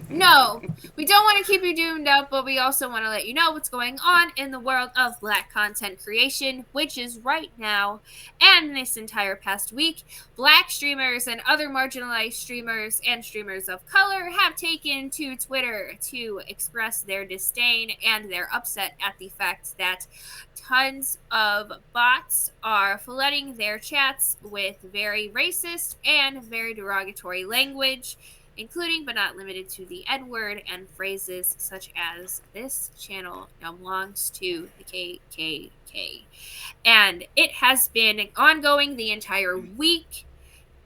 No, we don't want to keep you doomed up, but we also want to let you know what's going on in the world of Black content creation, which is right now and this entire past week. Black streamers and other marginalized streamers and streamers of color have taken to Twitter to express their disdain and their upset at the fact that tons of bots are flooding their chats with very racist and very derogatory language, including but not limited to the N word and phrases such as "this channel belongs to the KKK." And it has been ongoing the entire week.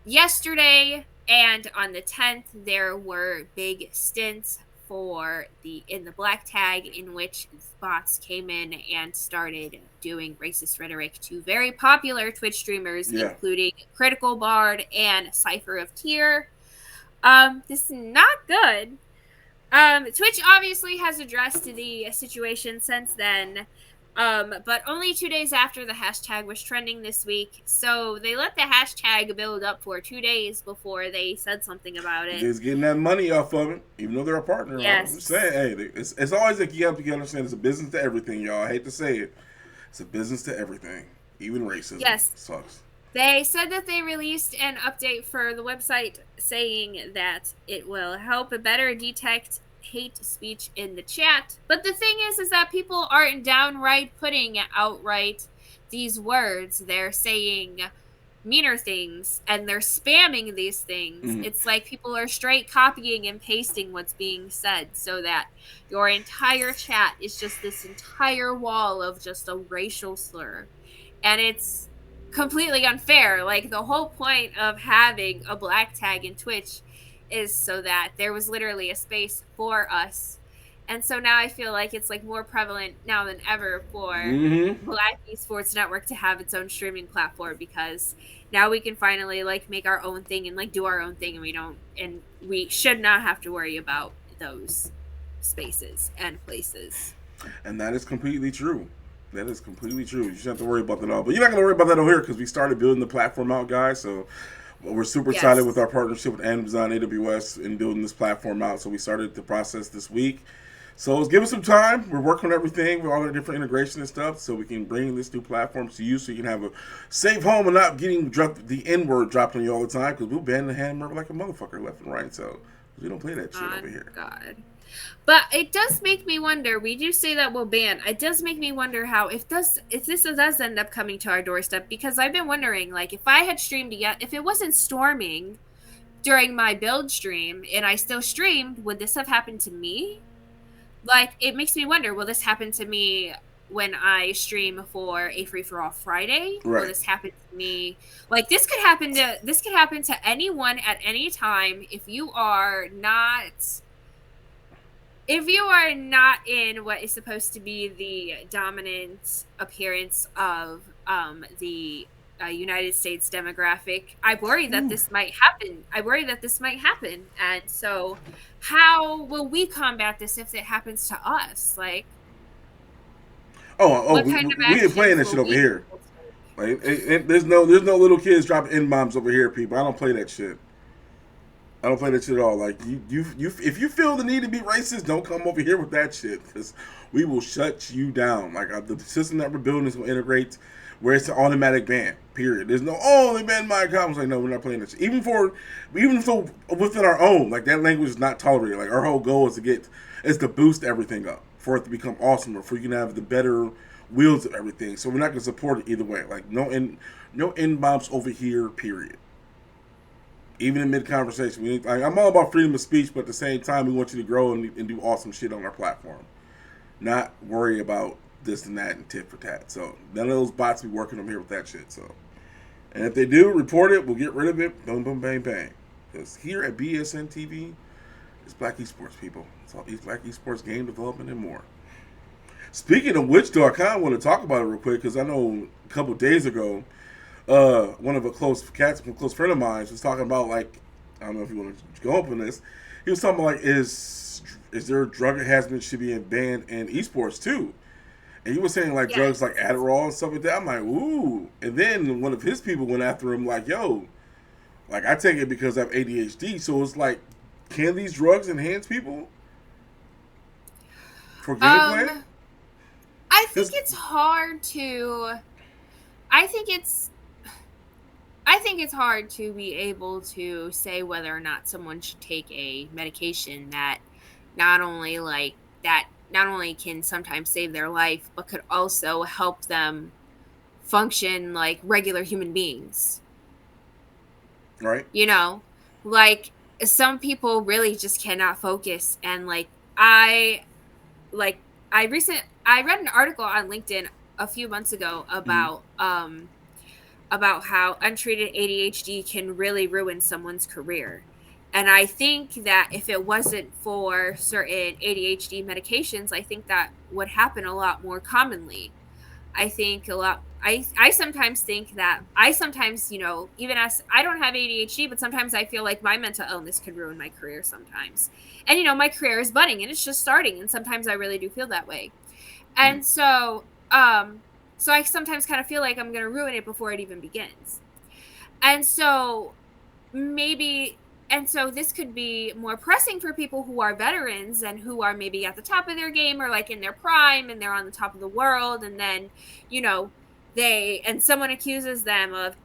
Yesterday and on the 10th, there were big stints in the black tag in which bots came in and started doing racist rhetoric to very popular Twitch streamers, Yeah. including Critical Bard and Cypher of Tier. This is not good. Twitch obviously has addressed the situation since then, but only 2 days after the hashtag was trending this week. So they let the hashtag build up for 2 days before they said something about it. Just getting that money off of it, even though they're a partner. Yes. I'm just saying, hey, it's always like you have to understand it's a business to everything, y'all. I hate to say it. It's a business to everything, even racism. Yes. Sucks. They said that they released an update for the website saying that it will help better detect hate speech in the chat. But the thing is that people aren't downright putting outright these words. They're saying meaner things and they're spamming these things. Mm. It's like people are straight copying and pasting what's being said so that your entire chat is just this entire wall of just a racial slur. And it's completely unfair. Like the whole point of having a black tag in Twitch is so that there was literally a space for us. And so now I feel like it's like more prevalent now than ever for Mm-hmm. Black Esports Network to have its own streaming platform, because now we can finally like make our own thing and like do our own thing, and we should not have to worry about those spaces and places. And that is completely true. That is completely true. You shouldn't have to worry about that at all. But you're not going to worry about that over here because we started building the platform out, guys. So we're super excited with Yes. our partnership with Amazon AWS and building this platform out. So we started the process this week. So let's give us some time. We're working on everything with all the different integration and stuff so we can bring this new platform to you so you can have a safe home and not getting the N word dropped on you all the time because we'll ban the hammer like a motherfucker left and right. So we don't play that shit over here. God. But it does make me wonder. We do say that we'll ban. It does make me wonder how if this does end up coming to our doorstep, because I've been wondering, like, if I had streamed yet, if it wasn't storming during my build stream and I still streamed, would this have happened to me? Like, it makes me wonder, will this happen to me when I stream for a free for all Friday? Will Right. this happen to me? Like, this could happen to anyone at any time if you are not in what is supposed to be the dominant appearance of the United States demographic. I worry that this might happen. And so, how will we combat this if it happens to us? Like, Oh, what we, kind we, of we ain't playing actions that shit will over we be here. able to take? Like, there's no little kids dropping N bombs over here, people. I don't play that shit. I don't play that shit at all. Like if you feel the need to be racist, don't come over here with that shit because we will shut you down. Like the system that we're building is going to integrate where it's an automatic ban. Period. There's no they banned my account. I was like, no, we're not playing that shit. Even so within our own, like that language is not tolerated. Like our whole goal is to boost everything up for it to become awesomer, for you can have the better wheels of everything. So we're not going to support it either way. Like no N bombs over here. Period. Even in mid conversation, I'm all about freedom of speech, but at the same time, we want you to grow and do awesome shit on our platform. Not worry about this and that and tit for tat. So none of those bots be working on here with that shit. So, and if they do, report it. We'll get rid of it. Boom, boom, bang, bang. Because here at BSNTV, it's Black Esports, people. It's all Black Esports game development and more. Speaking of which, though, I kind of want to talk about it real quick because I know a couple days ago, one of a close friend of mine was talking about, like, I don't know if you want to go up on this. He was talking about, like, is there drug enhancement should be banned in esports too? And he was saying like drugs like Adderall and stuff like that. I'm like, ooh. And then one of his people went after him like, yo, like I take it because I have ADHD. So it's like, can these drugs enhance people for gameplay? I think it's hard to. I think it's hard to be able to say whether or not someone should take a medication that not only can sometimes save their life, but could also help them function like regular human beings. Right. You know, like some people really just cannot focus, and I I read an article on LinkedIn a few months ago about how untreated ADHD can really ruin someone's career. And I think that if it wasn't for certain ADHD medications, I think that would happen a lot more commonly. I think a lot. I sometimes think that even as I don't have ADHD, but sometimes I feel like my mental illness could ruin my career sometimes. And my career is budding and it's just starting, and sometimes I really do feel that way. And so I sometimes kind of feel like I'm going to ruin it before it even begins. And so maybe and so this could be more pressing for people who are veterans and who are maybe at the top of their game or like in their prime and they're on the top of the world. And then, you know, someone accuses them of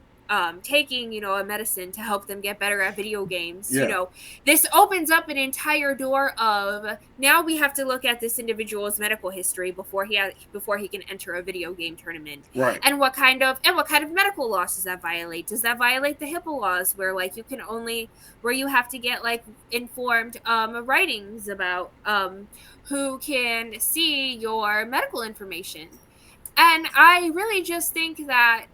taking, a medicine to help them get better at video games. Yeah. This opens up an entire door of now we have to look at this individual's medical history before he can enter a video game tournament. Right. And what kind of medical laws does that violate? Does that violate the HIPAA laws where like where you have to get like informed writings about who can see your medical information? And I really just think that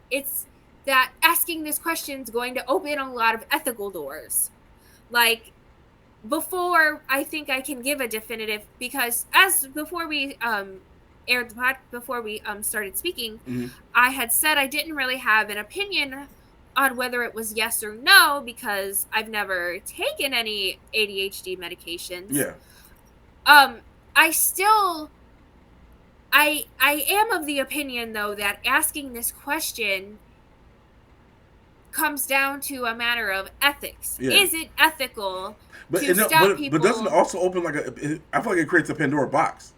that asking this question is going to open a lot of ethical doors. Like, before I think I can give a definitive, because before we aired the pod, before we started speaking, I had said I didn't really have an opinion on whether it was yes or no because I've never taken any ADHD medications. Yeah. I am of the opinion though that asking this question comes down to a matter of ethics. Yeah. Is it ethical to stop people? But doesn't it also open I feel like it creates a Pandora box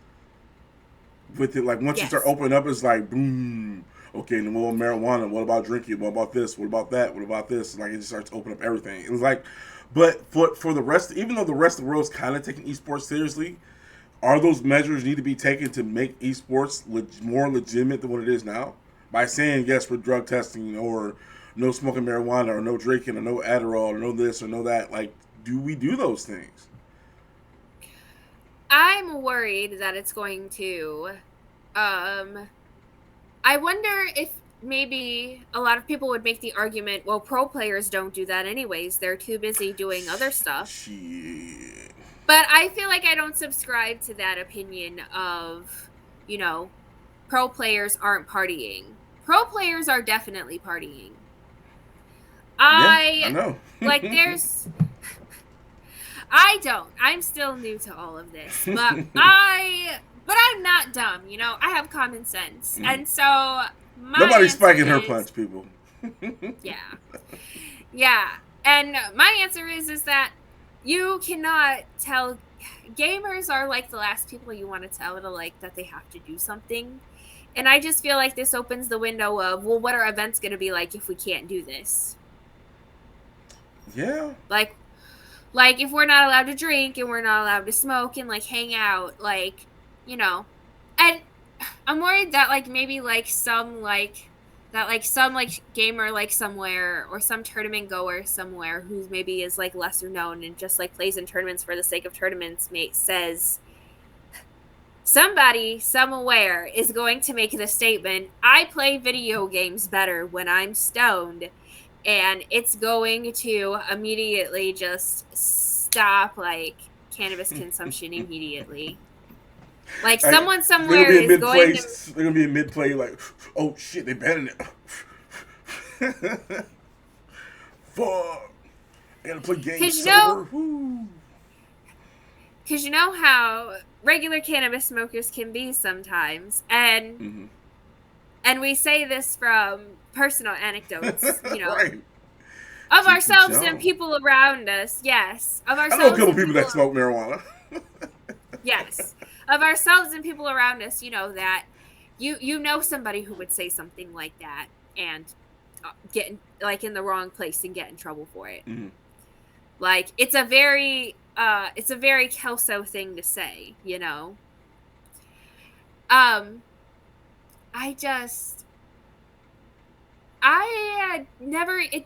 with it. Like once you start opening up, it's like boom. Okay, then what about marijuana? What about drinking? What about this? What about that? What about this? Like it just starts to open up everything. It was like, but for the rest, even though the rest of the world's kind of taking esports seriously, are those measures need to be taken to make esports more legitimate than what it is now? By saying yes, we're drug testing or no smoking marijuana or no drinking or no Adderall or no this or no that. Like, do we do those things? I'm worried that it's going to. I wonder if maybe a lot of people would make the argument, well, pro players don't do that anyways. They're too busy doing other stuff. Shit. But I feel like I don't subscribe to that opinion of, pro players aren't partying. Pro players are definitely partying. I know. Like I don't. I'm still new to all of this, but I'm not dumb, I have common sense. And so nobody's spiking her punch, people. Yeah. Yeah. And my answer is that you cannot tell. Gamers are like the last people you want to tell that they have to do something. And I just feel like this opens the window of, well, what are events going to be like if we can't do this? Yeah. Like if we're not allowed to drink and we're not allowed to smoke and hang out, and I'm worried that maybe some gamer somewhere or some tournament goer somewhere who maybe is lesser known and just plays in tournaments for the sake of tournaments says somebody somewhere is going to make the statement, I play video games better when I'm stoned, and it's going to immediately just stop cannabis consumption immediately. Someone somewhere is going to... They're going to be in mid-play oh shit, they banned it. Fuck. I got to play games sober. Because you know how regular cannabis smokers can be sometimes. And and we say this from personal anecdotes, right. Of ourselves and people around us. Yes. Of ourselves. I know a couple people that smoke marijuana. Yes. Of ourselves and people around us, that you know somebody who would say something like that and get in the wrong place and get in trouble for it. It's a very Kelso thing to say, it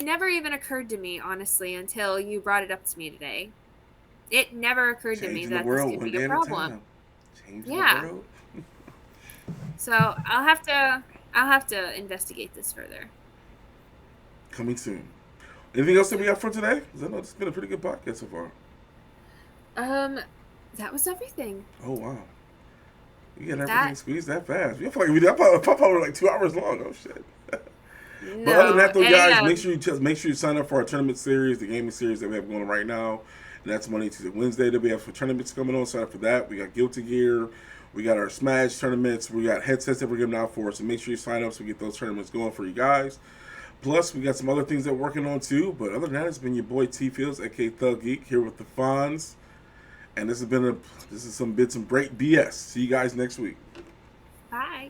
never even occurred to me, honestly, until you brought it up to me today. It never occurred to me that this could be a problem. Yeah. The world. So I'll have to investigate this further. Coming soon. Anything else that we have for today? Because I know it's been a pretty good podcast so far. That was everything. Oh wow. You got everything squeezed that fast. I feel like we were 2 hours long. Oh shit. No, but other than that, though, guys, make sure you sign up for our tournament series, the gaming series that we have going on right now. And that's Monday, Tuesday, Wednesday that we have for tournaments coming on. Sign up for that. We got Guilty Gear. We got our Smash tournaments. We got headsets that we're giving out for. So make sure you sign up so we get those tournaments going for you guys. Plus, we got some other things that we're working on too. But other than that, it's been your boy T Fields, aka Thug Geek, here with the Fonz, and this has been some great BS. See you guys next week. Bye.